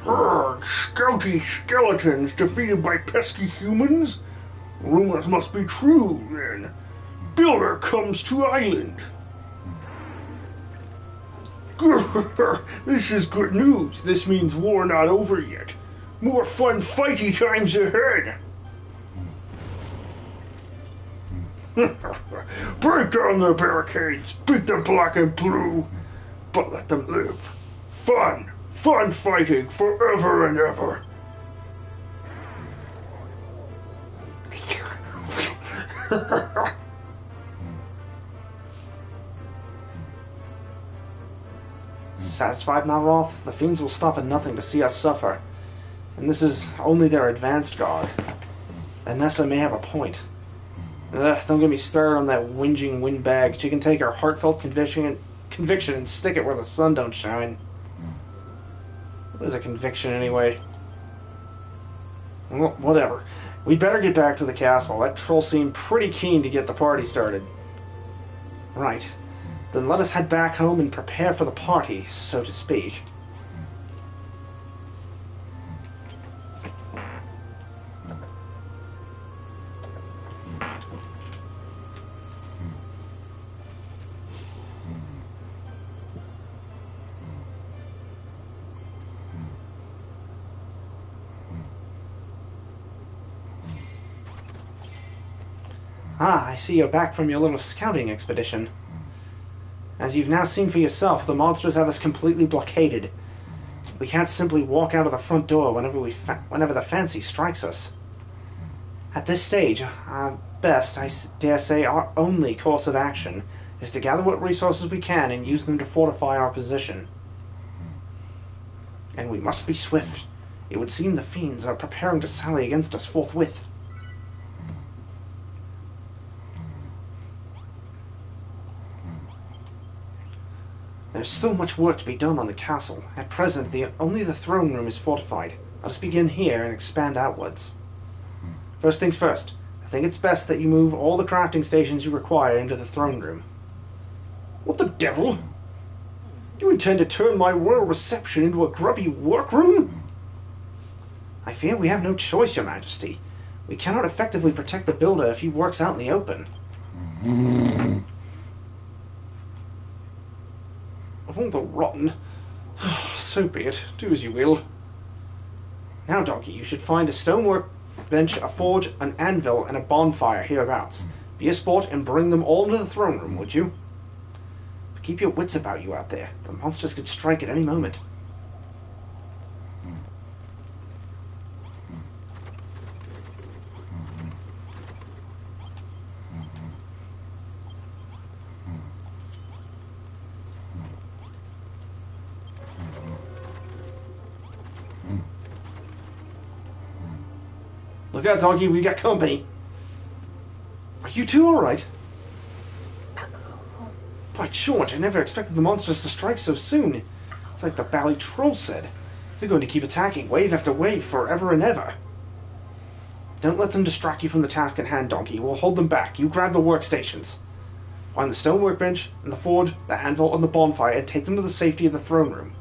Scouty skeletons defeated by pesky humans? Rumors must be true, then. Builder comes to island. This is good news. This means war not over yet. More fun fighty times ahead. Break down their barricades, beat the black and blue, but let them live. Fun fighting forever and ever. Satisfied, Malroth? The fiends will stop at nothing to see us suffer. And this is only their advanced guard. Anessa may have a point. Ugh, don't get me started on that whinging windbag. She can take her heartfelt conviction and stick it where the sun don't shine. What is a conviction, anyway? Well, whatever. We'd better get back to the castle. That troll seemed pretty keen to get the party started. Right. Then let us head back home and prepare for the party, so to speak. Ah, I see you're back from your little scouting expedition. As you've now seen for yourself, the monsters have us completely blockaded. We can't simply walk out of the front door whenever the fancy strikes us. At this stage, best, I dare say, our only course of action is to gather what resources we can and use them to fortify our position. And we must be swift. It would seem the fiends are preparing to sally against us forthwith. There's still much work to be done on the castle. At present, only the throne room is fortified. Let us begin here and expand outwards. First things first, I think it's best that you move all the crafting stations you require into the throne room. What the devil? You intend to turn my royal reception into a grubby workroom? I fear we have no choice, Your Majesty. We cannot effectively protect the builder if he works out in the open. Of all the rotten... So be it. Do as you will. Now, Donkey, you should find a stonework bench, a forge, an anvil, and a bonfire hereabouts. Be a sport and bring them all into the throne room, would you? But keep your wits about you out there. The monsters could strike at any moment. Look out, Donkey, we got company. Are you two alright? By George, I never expected the monsters to strike so soon. It's like the Bally Troll said. They're going to keep attacking, wave after wave, forever and ever. Don't let them distract you from the task at hand, Donkey. We'll hold them back. You grab the workstations. Find the stone workbench, and the forge, the anvil, and the bonfire, and take them to the safety of the throne room.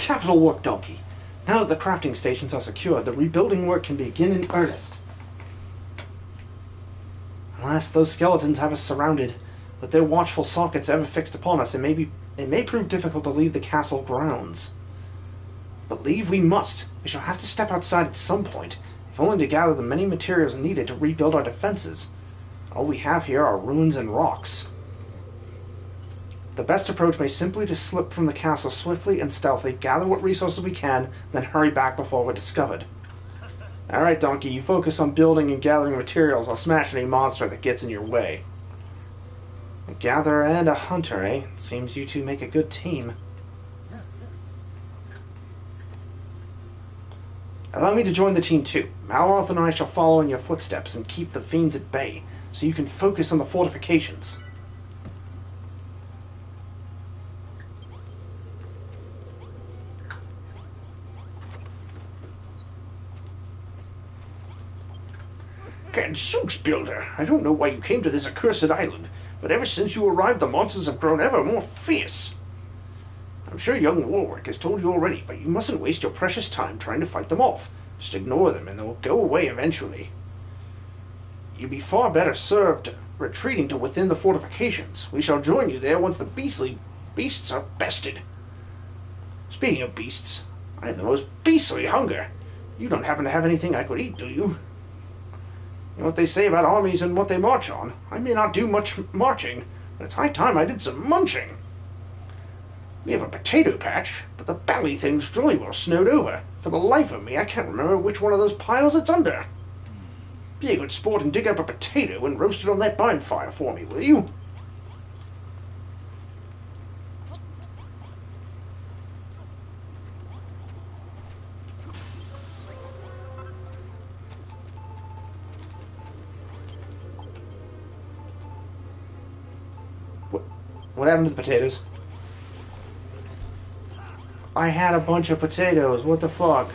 Capital work, Donkey. Now that the crafting stations are secured, the rebuilding work can begin in earnest. Alas, those skeletons have us surrounded. With their watchful sockets ever fixed upon us, it may prove difficult to leave the castle grounds. But leave we must. We shall have to step outside at some point, if only to gather the many materials needed to rebuild our defenses. All we have here are ruins and rocks. The best approach may simply to slip from the castle swiftly and stealthily, gather what resources we can, then hurry back before we're discovered. Alright, Donkey, you focus on building and gathering materials. I'll smash any monster that gets in your way. A gatherer and a hunter, eh? Seems you two make a good team. Allow me to join the team too. Malroth and I shall follow in your footsteps and keep the fiends at bay, so you can focus on the fortifications. Gadzooks, Builder, I don't know why you came to this accursed island, but ever since you arrived the monsters have grown ever more fierce. I'm sure young Warwick has told you already, but you mustn't waste your precious time trying to fight them off. Just ignore them and they'll go away eventually. You'd be far better served retreating to within the fortifications. We shall join you there once the beasts are bested. Speaking of beasts, I have the most beastly hunger. You don't happen to have anything I could eat, do you? You know what they say about armies and what they march on. I may not do much marching, but it's high time I did some munching. We have a potato patch, but the bally thing's jolly well snowed over. For the life of me, I can't remember which one of those piles it's under. Be a good sport and dig up a potato and roast it on that bonfire for me, will you? What happened to the potatoes? I had a bunch of potatoes. What the fuck?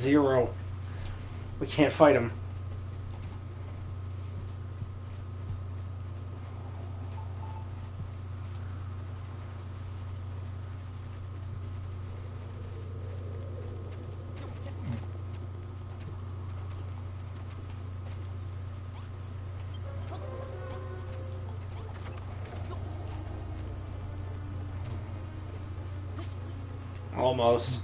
0. We can't fight him. Almost.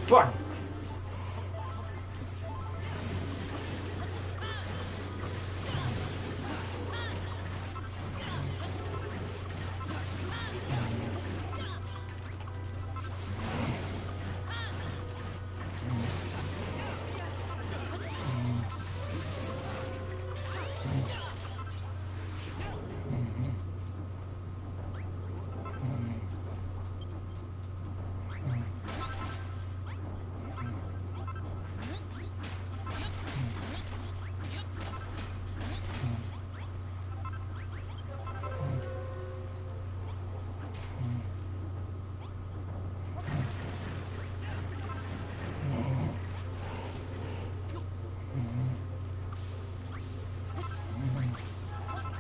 Fuck!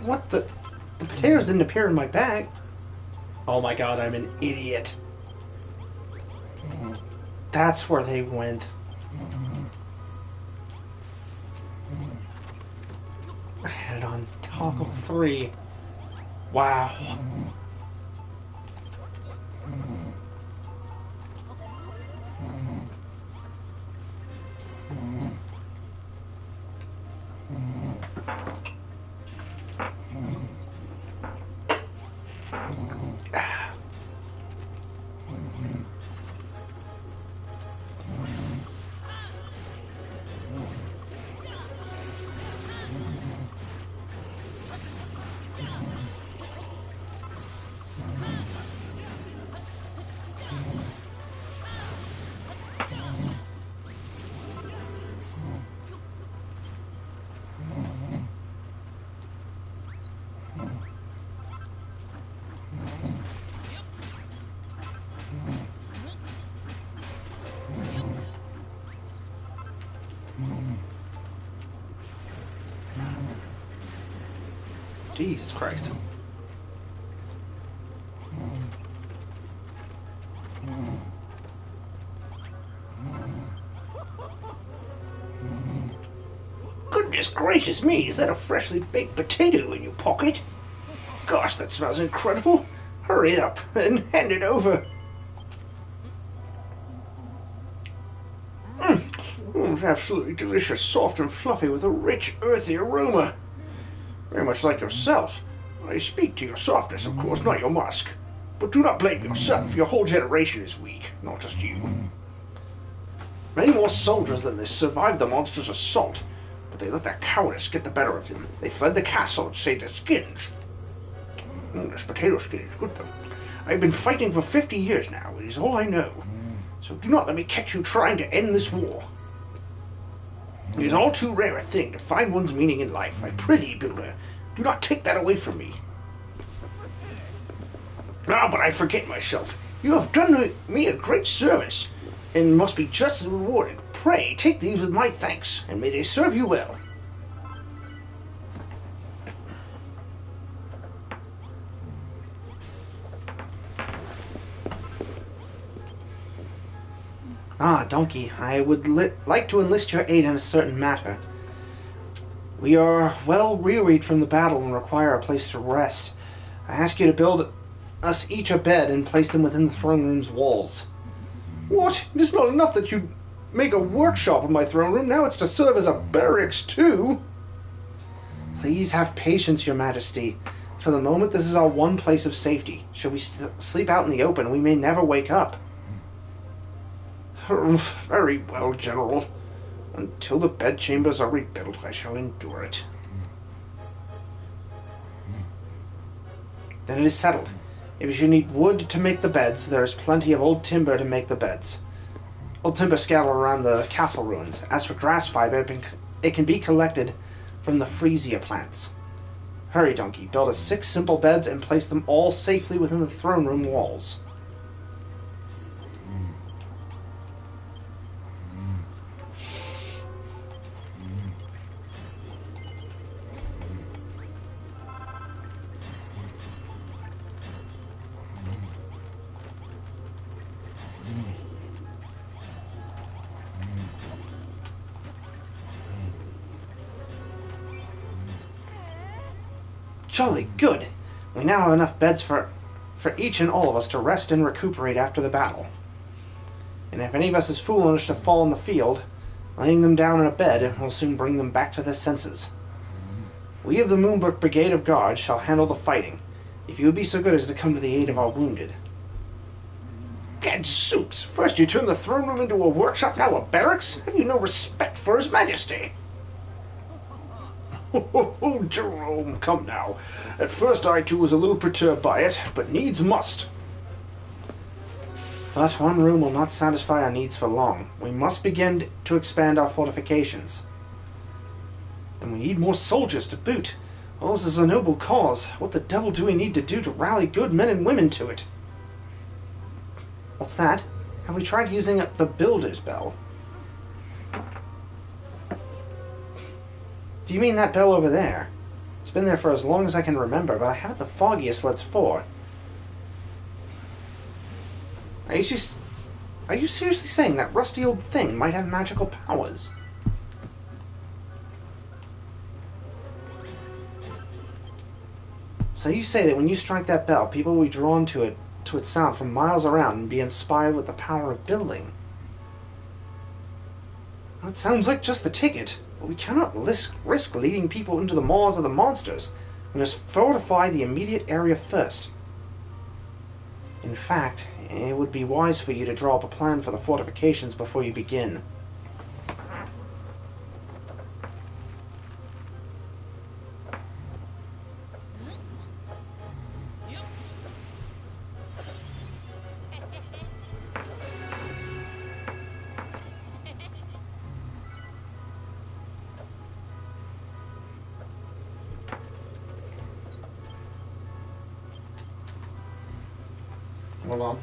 What the? The potatoes didn't appear in my bag. Oh my god, I'm an idiot. That's where they went. I had it on toggle 3. Wow. Jesus Christ. Goodness gracious me, is that a freshly baked potato in your pocket? Gosh, that smells incredible. Hurry up and hand it over. It's absolutely delicious, soft and fluffy with a rich, earthy aroma. Very much like yourself. I speak to your softness, of course, not your musk. But do not blame yourself. Your whole generation is weak, not just you. Many more soldiers than this survived the monster's assault, but they let their cowardice get the better of them. They fled the castle and saved their skins. This potato skin is good, though. I've been fighting for 50 years now. It is all I know. So do not let me catch you trying to end this war. It is all too rare a thing to find one's meaning in life. I prithee, builder, do not take that away from me. Ah, but I forget myself. You have done me a great service, and must be justly rewarded. Pray, take these with my thanks, and may they serve you well. Ah, Donkey, I would like to enlist your aid in a certain matter. We are well wearied from the battle and require a place to rest. I ask you to build us each a bed and place them within the throne room's walls. What? It is not enough that you make a workshop of my throne room. Now it's to serve as a barracks, too. Please have patience, your majesty. For the moment, this is our one place of safety. Should we sleep out in the open, we may never wake up. Very well, General. Until the bedchambers are rebuilt, I shall endure it. Then it is settled. If you should need wood to make the beds, there is plenty of old timber to make the beds. Old timber scattered around the castle ruins. As for grass fiber, it can be collected from the freesia plants. Hurry, Donkey. Build us 6 simple beds and place them all safely within the throne room walls. Jolly good. We now have enough beds for each and all of us to rest and recuperate after the battle. And if any of us is foolish to fall in the field, laying them down in a bed will soon bring them back to their senses. We of the Moonbrook Brigade of Guards shall handle the fighting, if you would be so good as to come to the aid of our wounded. Gadzooks! First you turn the throne room into a workshop, now a barracks? Have you no respect for His Majesty? Oh, Jerome, come now. At first I too was a little perturbed by it, but needs must. But one room will not satisfy our needs for long. We must begin to expand our fortifications. And we need more soldiers to boot. Ours is a noble cause. What the devil do we need to do to rally good men and women to it? What's that? Have we tried using the Builder's Bell? Do you mean that bell over there? It's been there for as long as I can remember, but I haven't the foggiest what it's for. Are you seriously saying that rusty old thing might have magical powers? So you say that when you strike that bell, people will be drawn to its sound from miles around and be inspired with the power of building. That sounds like just the ticket. But we cannot risk leading people into the maws of the monsters. We must fortify the immediate area first. In fact, it would be wise for you to draw up a plan for the fortifications before you begin. Hold on.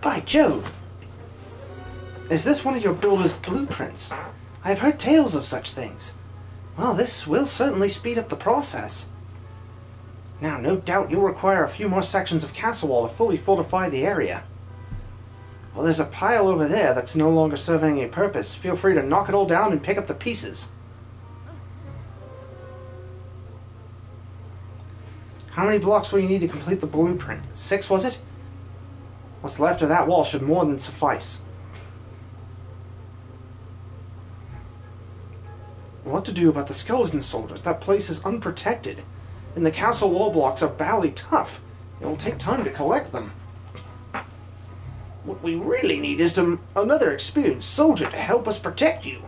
By Jove! Is this one of your builder's blueprints? I have heard tales of such things. Well, this will certainly speed up the process. Now, no doubt you'll require a few more sections of castle wall to fully fortify the area. Well, there's a pile over there that's no longer serving a purpose. Feel free to knock it all down and pick up the pieces. How many blocks will you need to complete the blueprint? 6, was it? What's left of that wall should more than suffice. What to do about the skeleton soldiers? That place is unprotected, and the castle wall blocks are badly tough. It will take time to collect them. What we really need is another experienced soldier to help us protect you.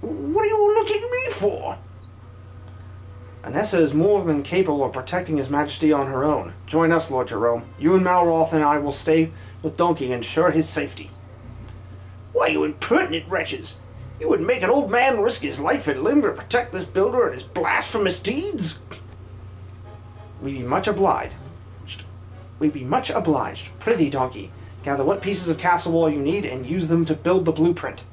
What are you looking at me for? Anessa is more than capable of protecting His Majesty on her own. Join us, Lord Jerome. You and Malroth and I will stay with Donkey and ensure his safety. Why, you impertinent wretches! You would make an old man risk his life and limb to protect this builder and his blasphemous deeds? We'd be much obliged. Prithee, Donkey, gather what pieces of castle wall you need and use them to build the blueprint.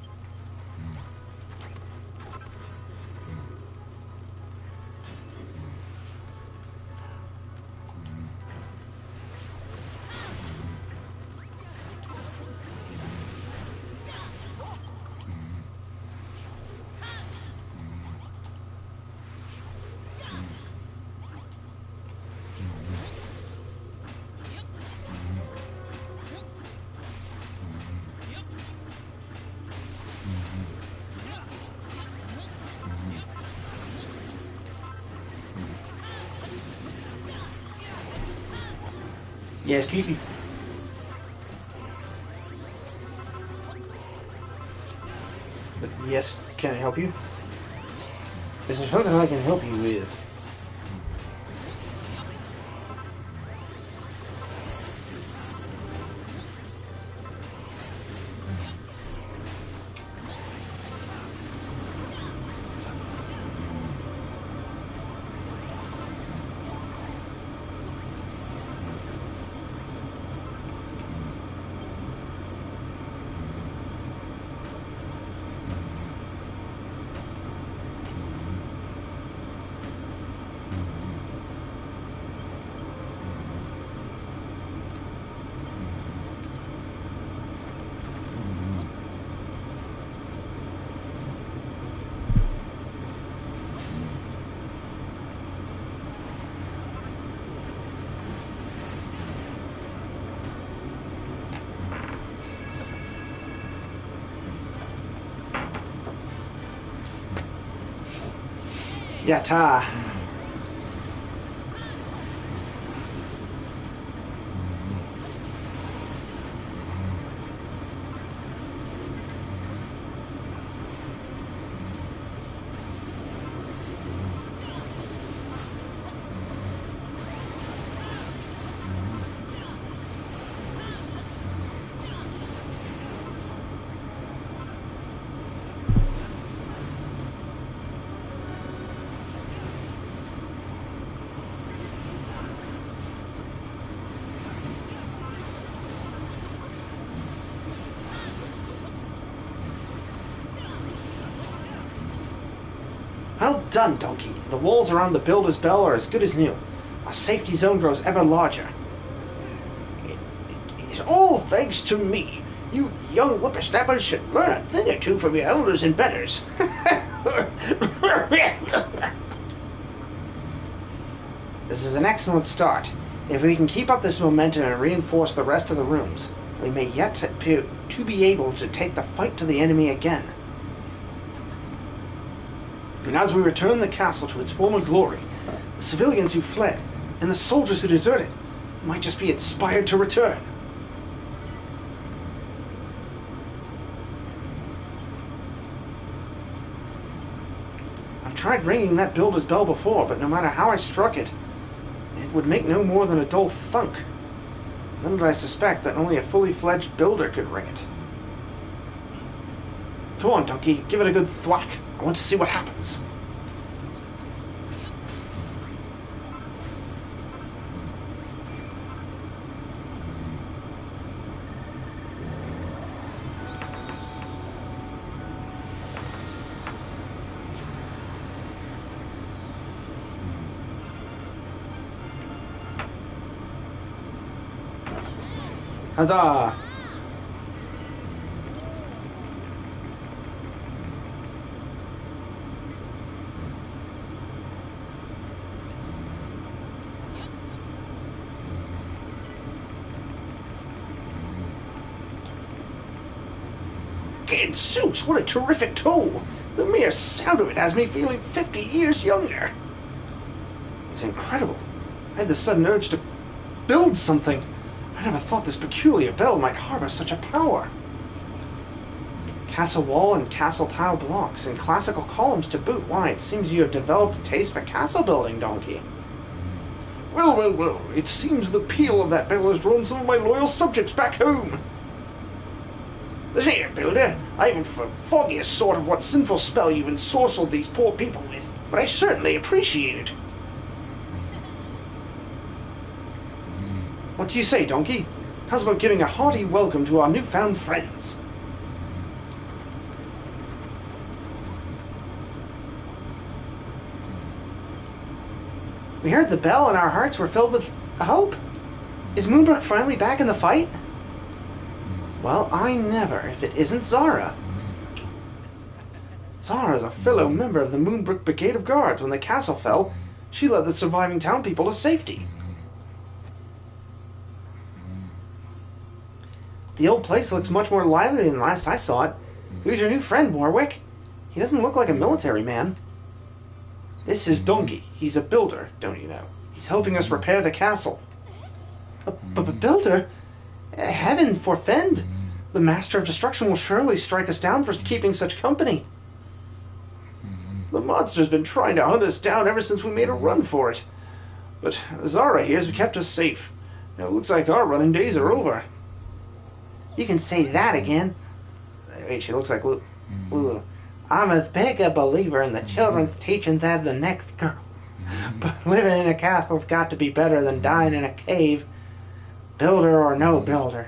Yes, keep you. But yes, can I help you? Is there something I can help you with? Yatta. Well done, Donkey. The walls around the Builder's Bell are as good as new. Our safety zone grows ever larger. It's all thanks to me. You young whippersnappers should learn a thing or two from your elders and betters. This is an excellent start. If we can keep up this momentum and reinforce the rest of the rooms, we may yet to be able to take the fight to the enemy again. And as we return the castle to its former glory, the civilians who fled and the soldiers who deserted might just be inspired to return. I've tried ringing that builder's bell before, but no matter how I struck it, it would make no more than a dull thunk. Then did I suspect that only a fully fledged builder could ring it. Come on, Donkey, give it a good thwack. I want to see what happens. Huzzah! Gadzooks, what a terrific toll! The mere sound of it has me feeling 50 years younger. It's incredible. I have this sudden urge to build something. I never thought this peculiar bell might harbor such a power. Castle wall and castle tile blocks, and classical columns to boot. Why, it seems you have developed a taste for castle building, Donkey. Well, it seems the peal of that bell has drawn some of my loyal subjects back home. Listen here, Builder, I haven't the foggiest sort of what sinful spell you've ensorcelled these poor people with, but I certainly appreciate it. What do you say, Donkey? How's about giving a hearty welcome to our newfound friends? We heard the bell and our hearts were filled with hope. Is Moonbrook finally back in the fight? Well, I never, if it isn't Zara. Zara's a fellow member of the Moonbrook Brigade of Guards. When the castle fell, she led the surviving town people to safety. The old place looks much more lively than last I saw it. Who's your new friend, Warwick? He doesn't look like a military man. This is Donkey. He's a builder, don't you know? He's helping us repair the castle. Builder? Heaven forfend! The Master of Destruction will surely strike us down for keeping such company. The monster's been trying to hunt us down ever since we made a run for it. But Zara here has kept us safe. Now it looks like our running days are over. You can say that again. Wait, she looks like Lulu. I'm as big a believer in the children's teachings as the next girl. But living in a castle's got to be better than dying in a cave. Builder or no builder.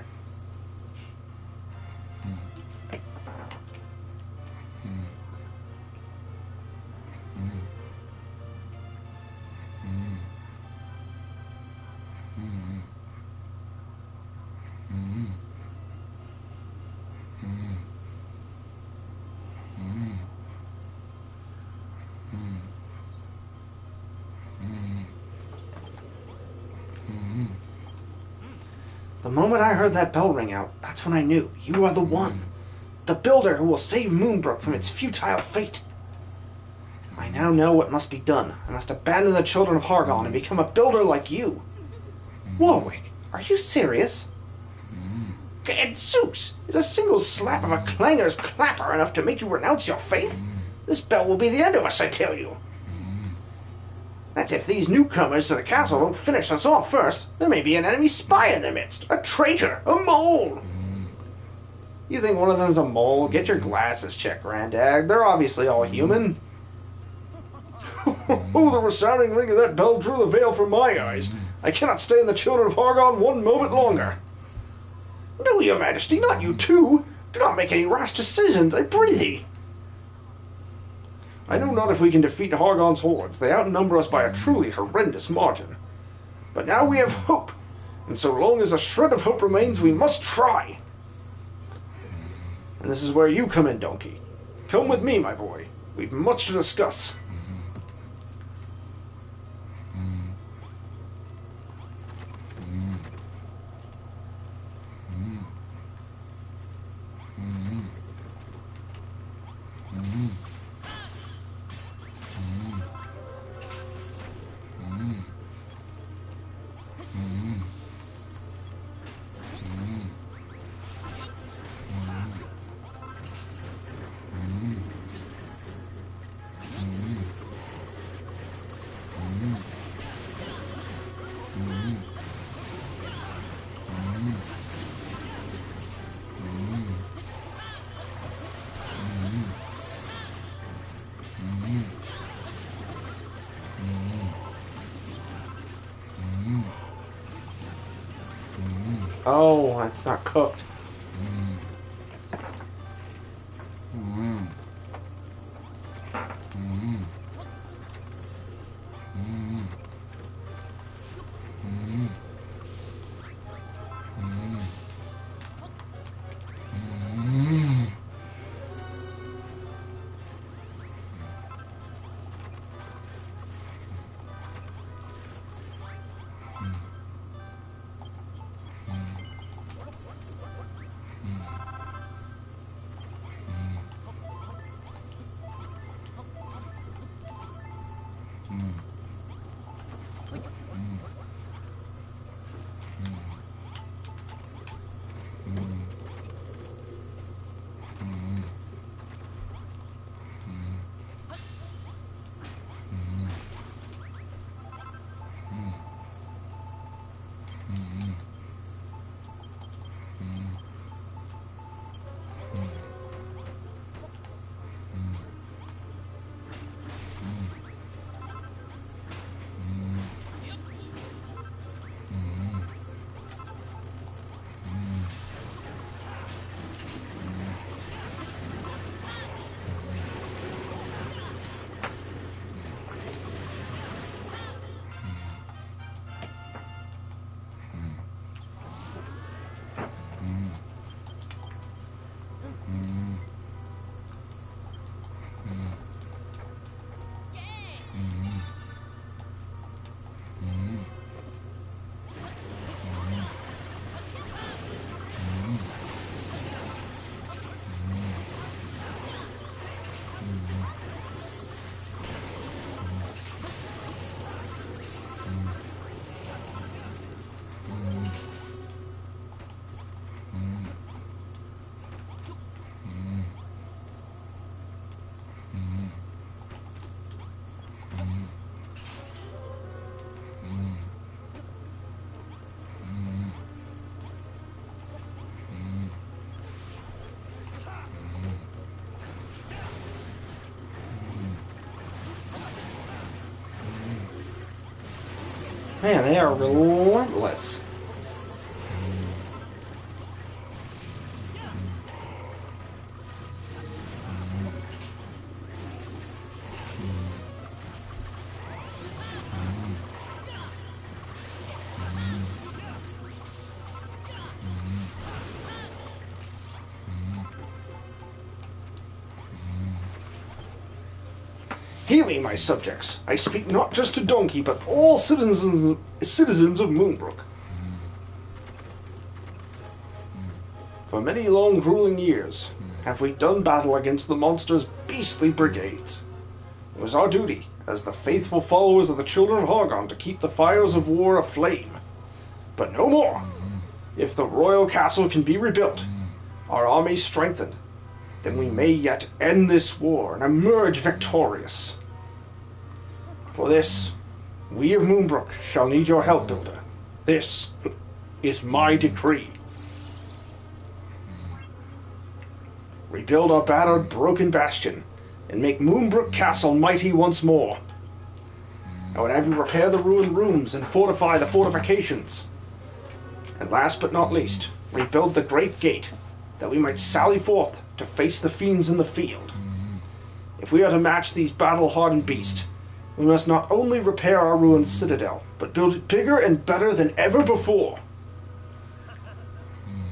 The moment I heard that bell ring out, that's when I knew you are the one. The builder who will save Moonbrook from its futile fate. I now know what must be done. I must abandon the children of Hargon and become a builder like you. Warwick, are you serious? Gadzooks! Is a single slap of a clangor's clapper enough to make you renounce your faith? This bell will be the end of us, I tell you. That's if these newcomers to the castle don't finish us off first. There may be an enemy spy in their midst. A traitor. A mole. You think one of them's a mole? Get your glasses checked, Granddad. They're obviously all human. Oh, the resounding ring of that bell drew the veil from my eyes. I cannot stay in the children of Hargon one moment longer. No, your majesty, not you too. Do not make any rash decisions, I prithee. I know not if we can defeat Hargon's hordes. They outnumber us by a truly horrendous margin. But now we have hope, and so long as a shred of hope remains, we must try. And this is where you come in, Donkey. Come with me, my boy. We've much to discuss. Oh, it's not cooked. Man, they are relentless. Hear me, my subjects. I speak not just to Donkey, but all citizens of Moonbrook. For many long grueling years have we done battle against the monster's beastly brigades. It was our duty, as the faithful followers of the children of Hargon, to keep the fires of war aflame. But no more. If the royal castle can be rebuilt, our army strengthened, then we may yet end this war and emerge victorious. For this, we of Moonbrook shall need your help, Builder. This is my decree. Rebuild our battered, broken bastion, and make Moonbrook Castle mighty once more. I would have you repair the ruined rooms and fortify the fortifications. And last but not least, rebuild the great gate, that we might sally forth to face the fiends in the field. If we are to match these battle-hardened beasts, we must not only repair our ruined citadel, but build it bigger and better than ever before.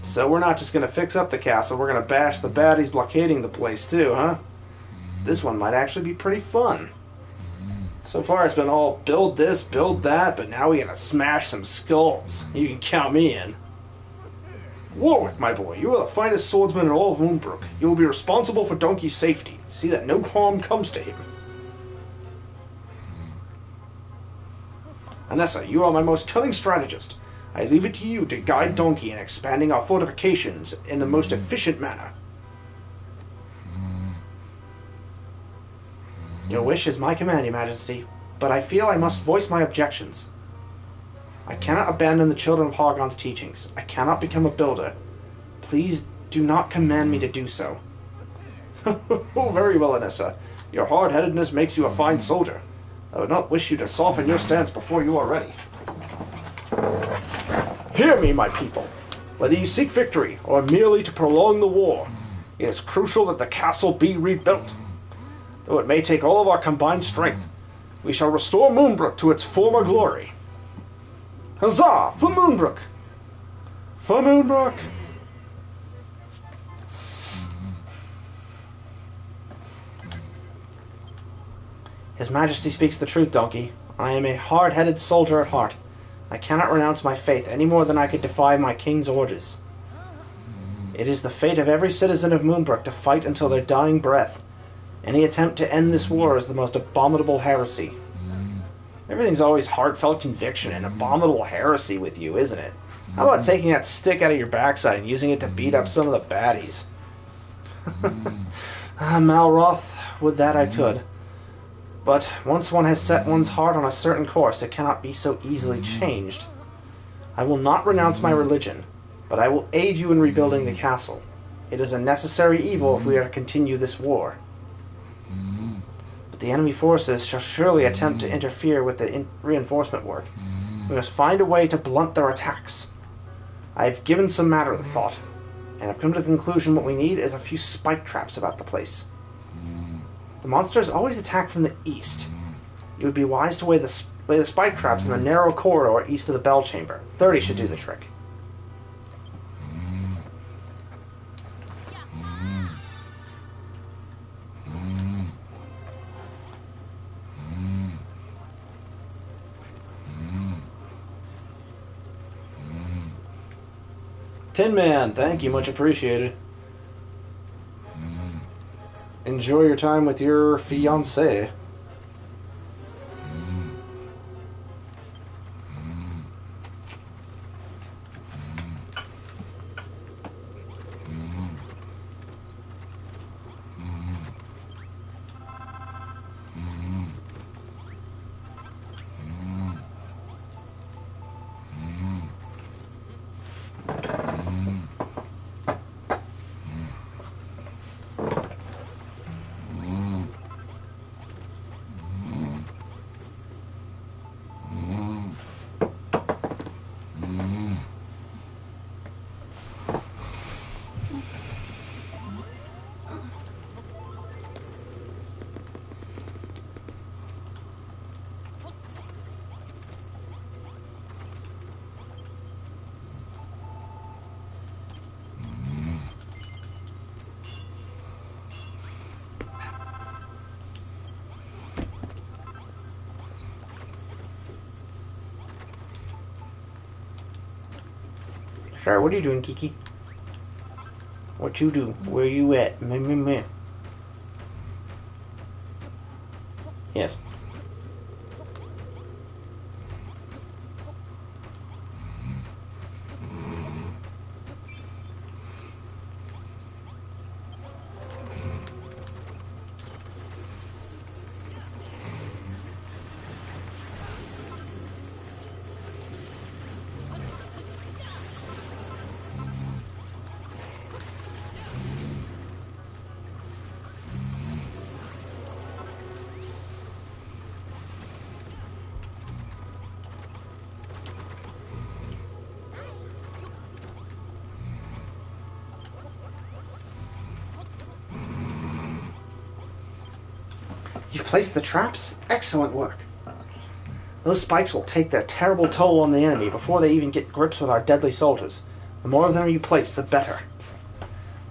So we're not just going to fix up the castle, we're going to bash the baddies blockading the place too, huh? This one might actually be pretty fun. So far it's been all build this, build that, but now we gotta smash some skulls. You can count me in. Warwick, my boy, you are the finest swordsman in all of Moonbrook. You will be responsible for Donkey's safety. See that no harm comes to him. Anessa, you are my most cunning strategist. I leave it to you to guide Donkey in expanding our fortifications in the most efficient manner. Your wish is my command, Your Majesty, but I feel I must voice my objections. I cannot abandon the children of Hargon's teachings. I cannot become a builder. Please do not command me to do so. Oh, very well, Anessa. Your hard-headedness makes you a fine soldier. I would not wish you to soften your stance before you are ready. Hear me, my people. Whether you seek victory or merely to prolong the war, it is crucial that the castle be rebuilt. Though it may take all of our combined strength, we shall restore Moonbrook to its former glory. Huzzah! For Moonbrook! For Moonbrook! His Majesty speaks the truth, Donkey. I am a hard-headed soldier at heart. I cannot renounce my faith any more than I could defy my king's orders. It is the fate of every citizen of Moonbrook to fight until their dying breath. Any attempt to end this war is the most abominable heresy. Everything's always heartfelt conviction and abominable heresy with you, isn't it? How about taking that stick out of your backside and using it to beat up some of the baddies? Malroth, would that I could. But once one has set one's heart on a certain course, it cannot be so easily changed. I will not renounce my religion, but I will aid you in rebuilding the castle. It is a necessary evil if we are to continue this war. But the enemy forces shall surely attempt to interfere with the reinforcement work. We must find a way to blunt their attacks. I have given some matter of thought, and have come to the conclusion what we need is a few spike traps about the place. The monsters always attack from the east. It would be wise to lay the spike traps in the narrow corridor east of the bell chamber. 30 should do the trick. Tin Man, thank you, much appreciated. Enjoy your time with your fiancée. Sorry, what are you doing, Kiki? What you do? Where you at? Meh, meh, meh. Yes. You've placed the traps? Excellent work. Those spikes will take their terrible toll on the enemy before they even get grips with our deadly soldiers. The more of them you place, the better.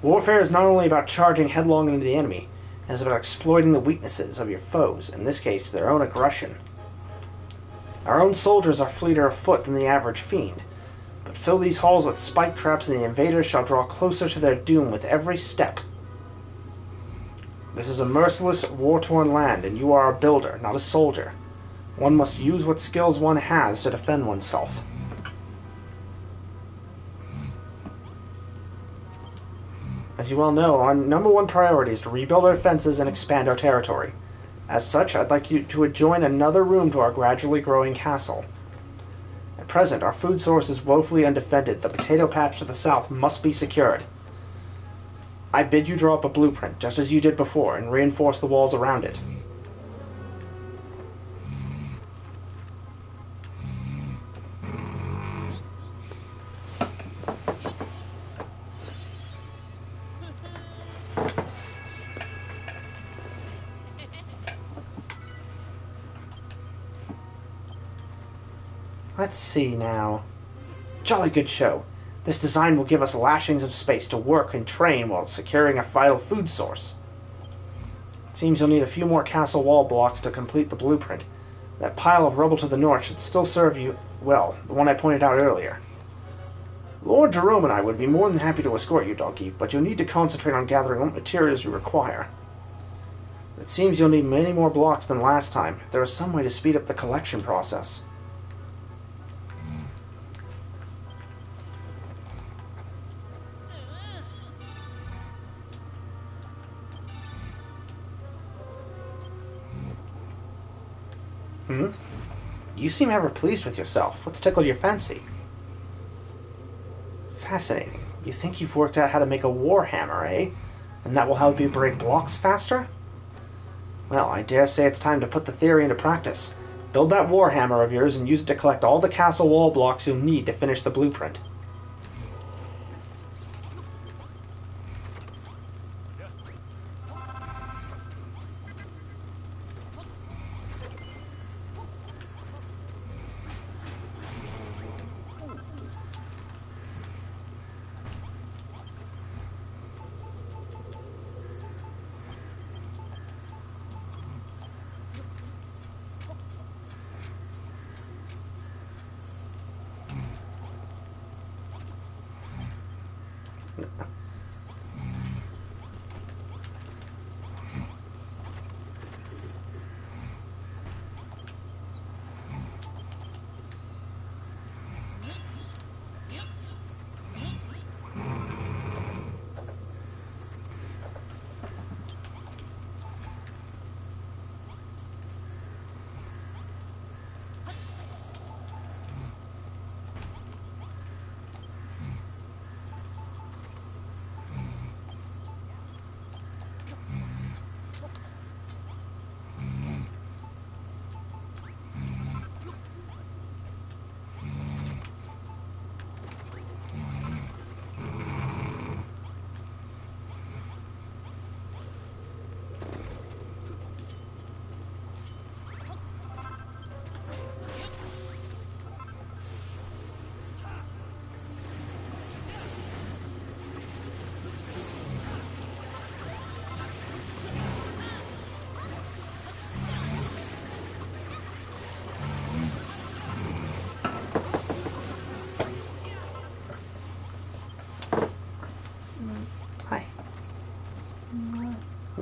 Warfare is not only about charging headlong into the enemy, it is about exploiting the weaknesses of your foes, in this case, their own aggression. Our own soldiers are fleeter of foot than the average fiend, but fill these halls with spike traps and the invaders shall draw closer to their doom with every step. This is a merciless, war-torn land, and you are a builder, not a soldier. One must use what skills one has to defend oneself. As you well know, our number one priority is to rebuild our defenses and expand our territory. As such, I'd like you to adjoin another room to our gradually growing castle. At present, our food source is woefully undefended. The potato patch to the south must be secured. I bid you draw up a blueprint, just as you did before, and reinforce the walls around it. Let's see now. Jolly good show. This design will give us lashings of space to work and train while securing a vital food source. It seems you'll need a few more castle wall blocks to complete the blueprint. That pile of rubble to the north should still serve you well, the one I pointed out earlier. Lord Jerome and I would be more than happy to escort you, Donkey, but you'll need to concentrate on gathering what materials you require. It seems you'll need many more blocks than last time, if there is some way to speed up the collection process. You seem ever pleased with yourself. What's tickled your fancy? Fascinating. You think you've worked out how to make a war hammer, eh? And that will help you break blocks faster? Well, I dare say it's time to put the theory into practice. Build that war hammer of yours and use it to collect all the castle wall blocks you'll need to finish the blueprint.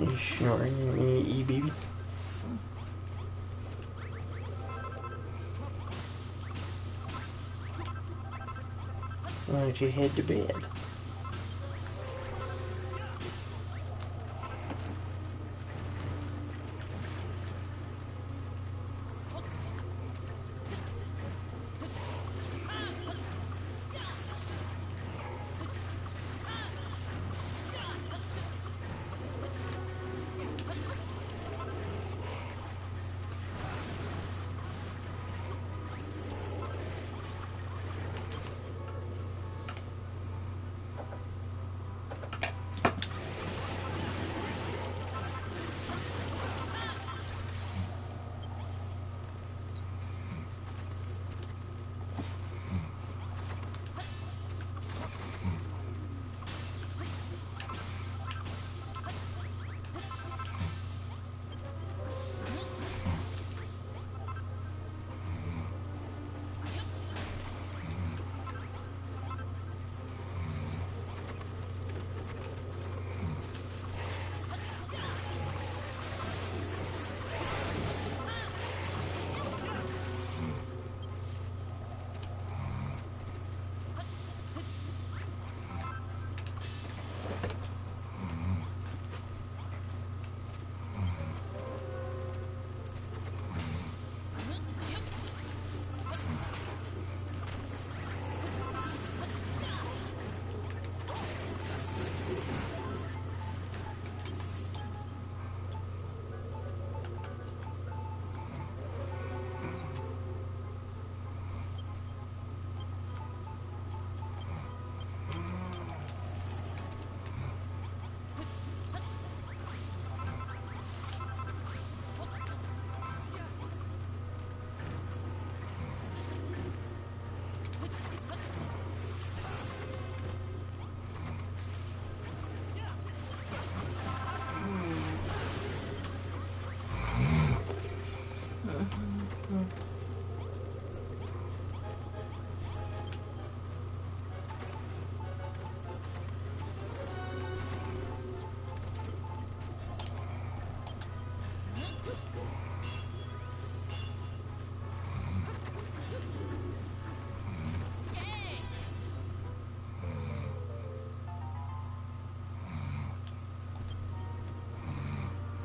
You snoring any EB? Why don't you head to bed?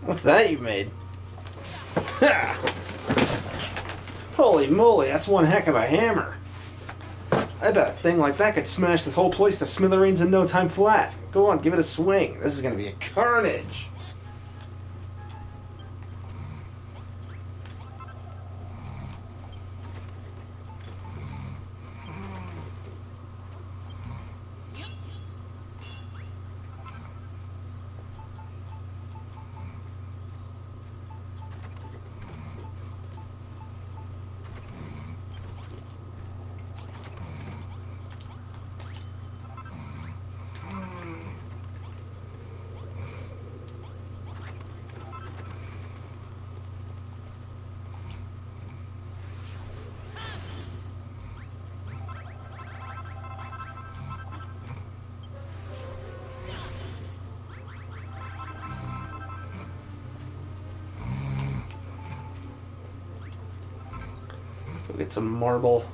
What's that you made? Holy moly, that's one heck of a hammer. I bet a thing like that could smash this whole place to smithereens in no time flat. Go on, give it a swing. This is going to be a carnage. Go get some marble.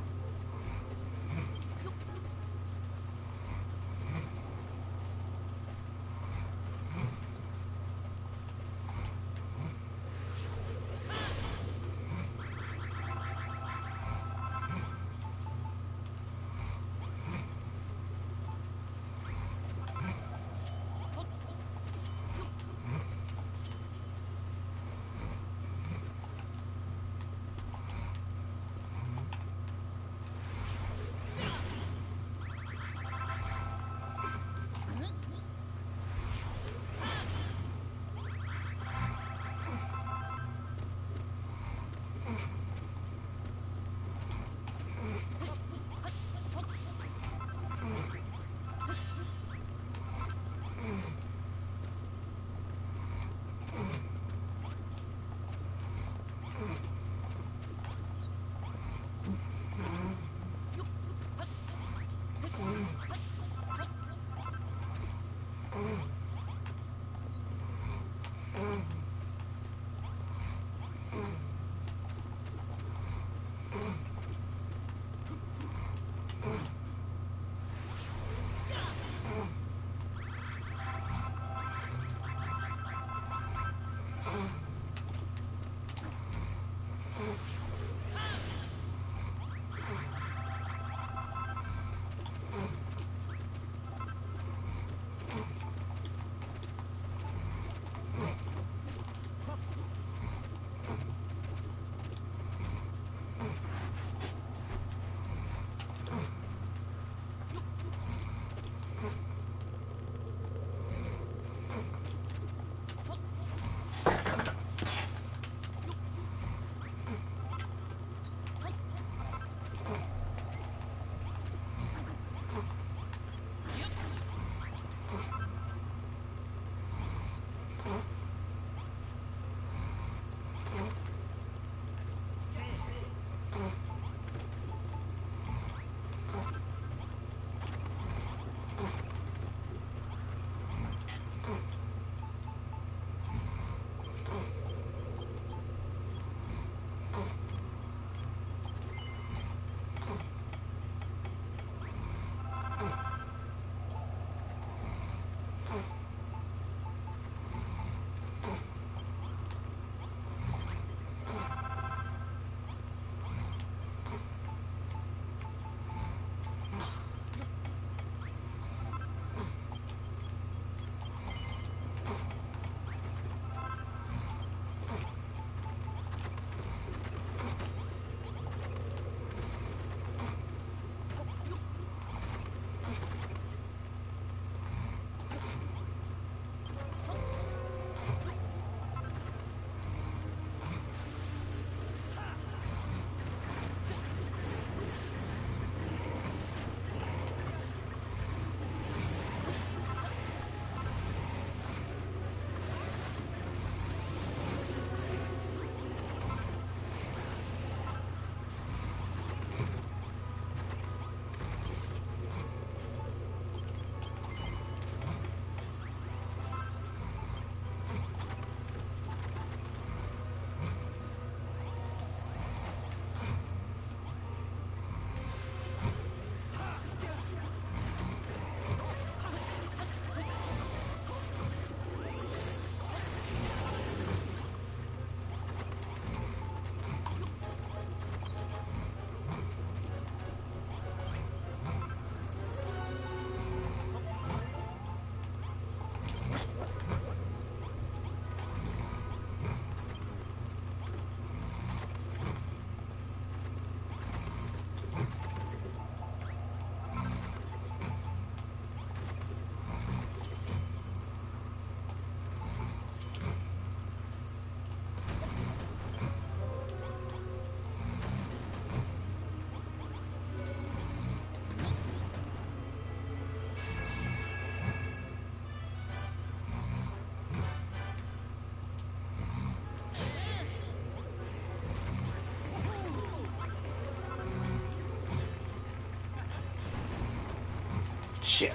Shit.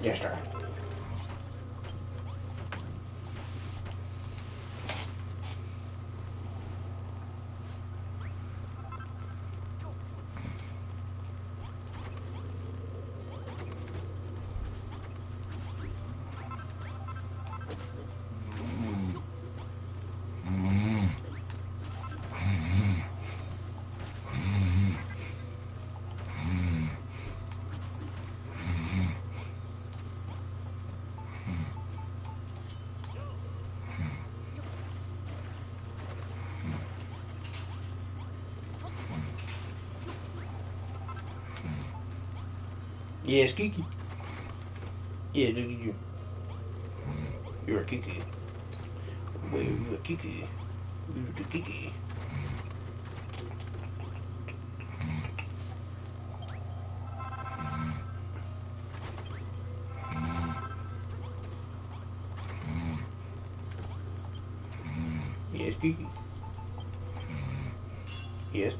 Yes, sir. Yes, Kiki. Yeah, look at you. You're a Kiki. Well, you're a Kiki. You're the Kiki. Kiki. Yes.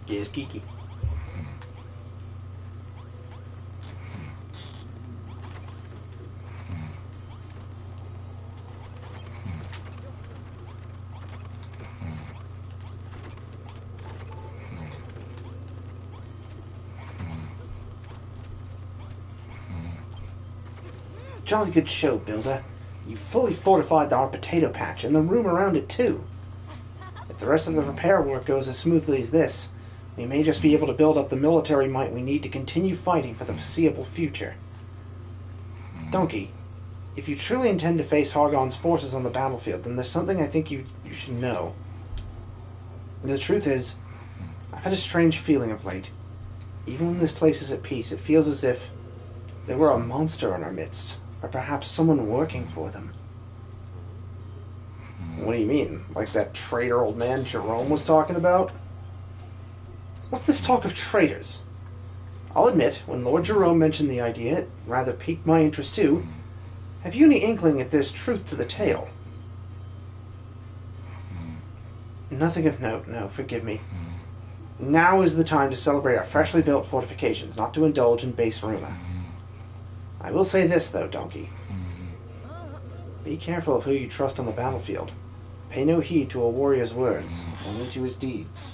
Yes, Kiki. Jolly good show, Builder. You fully fortified our potato patch and the room around it, too. If the rest of the repair work goes as smoothly as this, we may just be able to build up the military might we need to continue fighting for the foreseeable future. Donkey, if you truly intend to face Hargon's forces on the battlefield, then there's something I think you should know. The truth is, I've had a strange feeling of late. Even when this place is at peace, it feels as if there were a monster in our midst, or perhaps someone working for them. What do you mean? Like that traitor old man Jerome was talking about? What's this talk of traitors? I'll admit, when Lord Jerome mentioned the idea, it rather piqued my interest too. Have you any inkling if there's truth to the tale? Nothing of note, no, forgive me. Now is the time to celebrate our freshly built fortifications, not to indulge in base rumor. I will say this, though, Donkey. Be careful of who you trust on the battlefield. Pay no heed to a warrior's words, only to his deeds.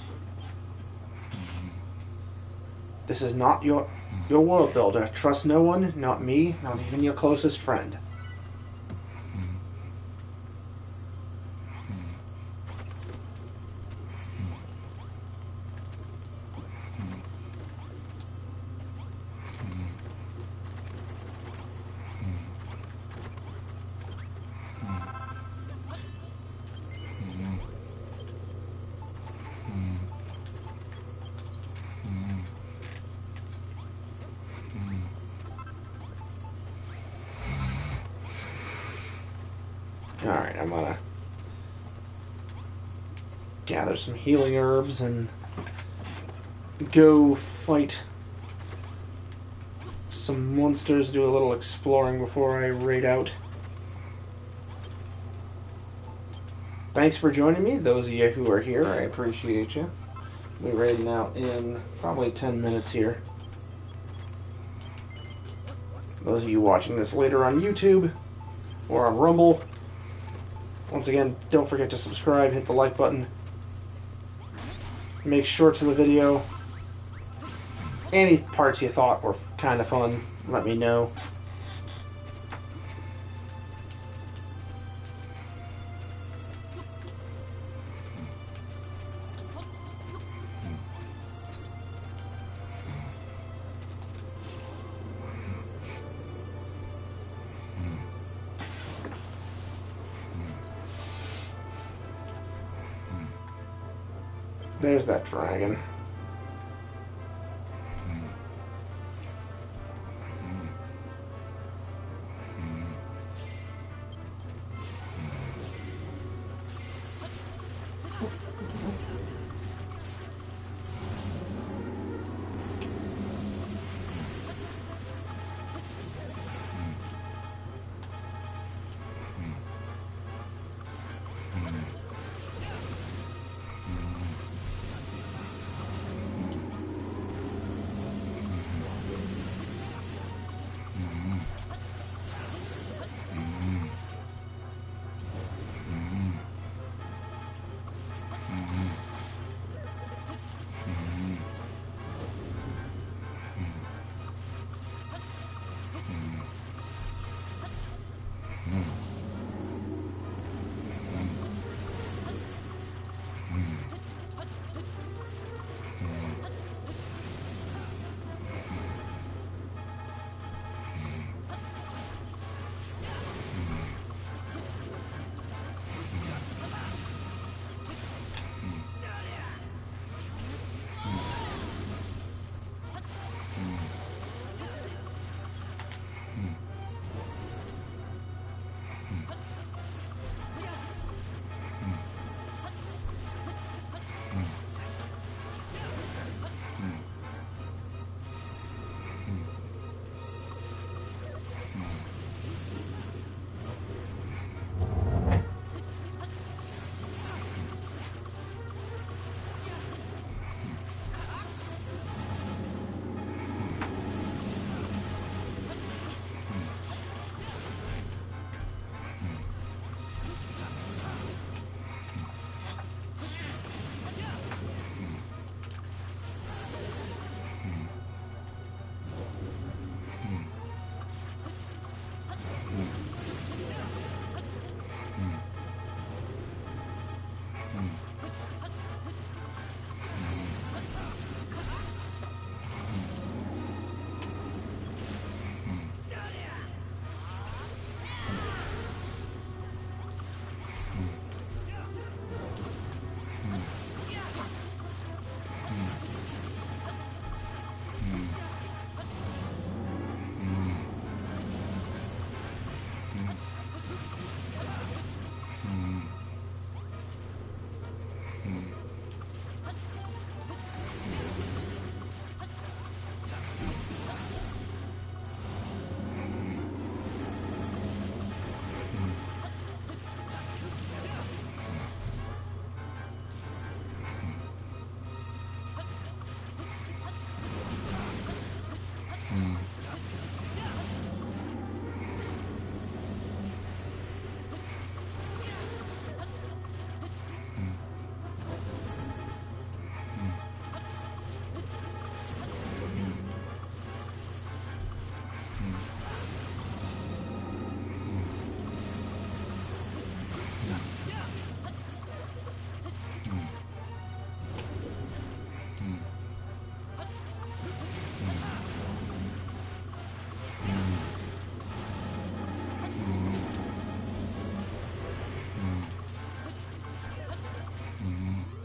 This is not your world, Builder. Trust no one, not me, not even your closest friend. Alright, I'm gonna gather some healing herbs and go fight some monsters, do a little exploring before I raid out. Thanks for joining me, those of you who are here. I appreciate you. We'll be raiding out in probably 10 minutes here. Those of you watching this later on YouTube or on Rumble, once again, don't forget to subscribe, hit the like button, make shorts of the video. Any parts you thought were kind of fun, let me know. There's that dragon.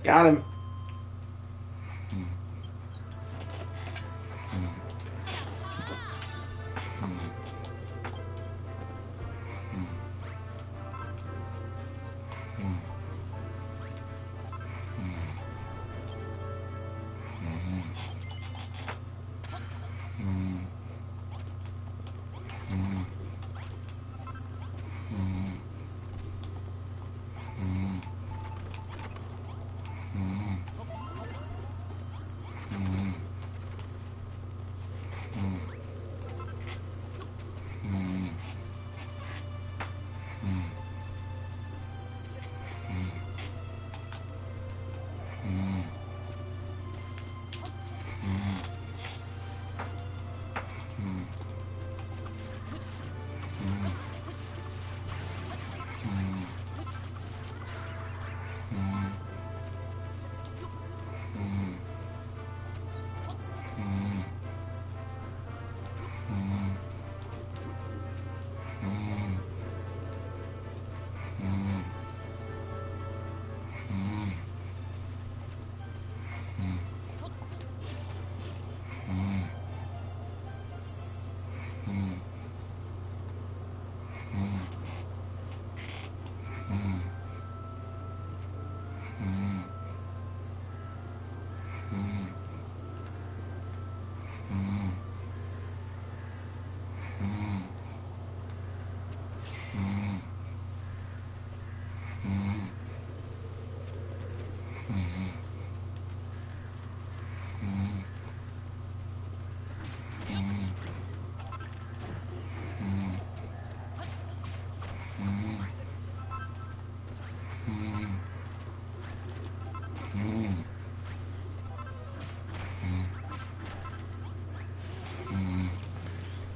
Got him.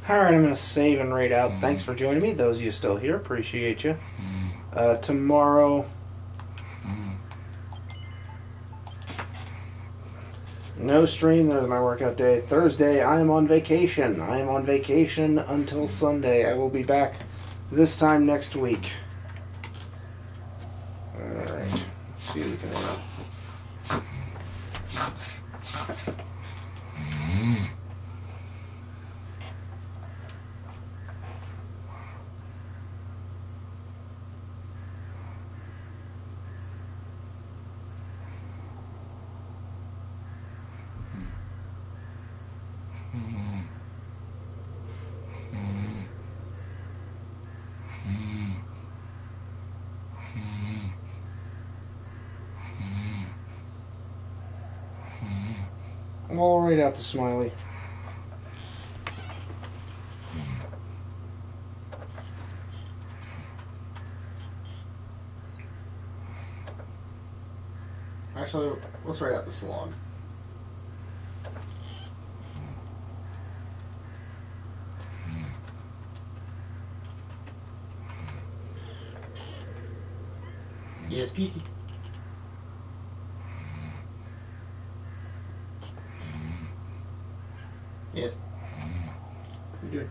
Alright, I'm going to save and raid out. Thanks for joining me. Those of you still here, appreciate you. Tomorrow, no stream. There's my workout day. Thursday, I am on vacation. I am on vacation until Sunday. I will be back this time next week. Alright, let's see what we can do. All right out to Smiley. Actually, let's write out the slog. Yes, Kiki. Yes. What are you doing?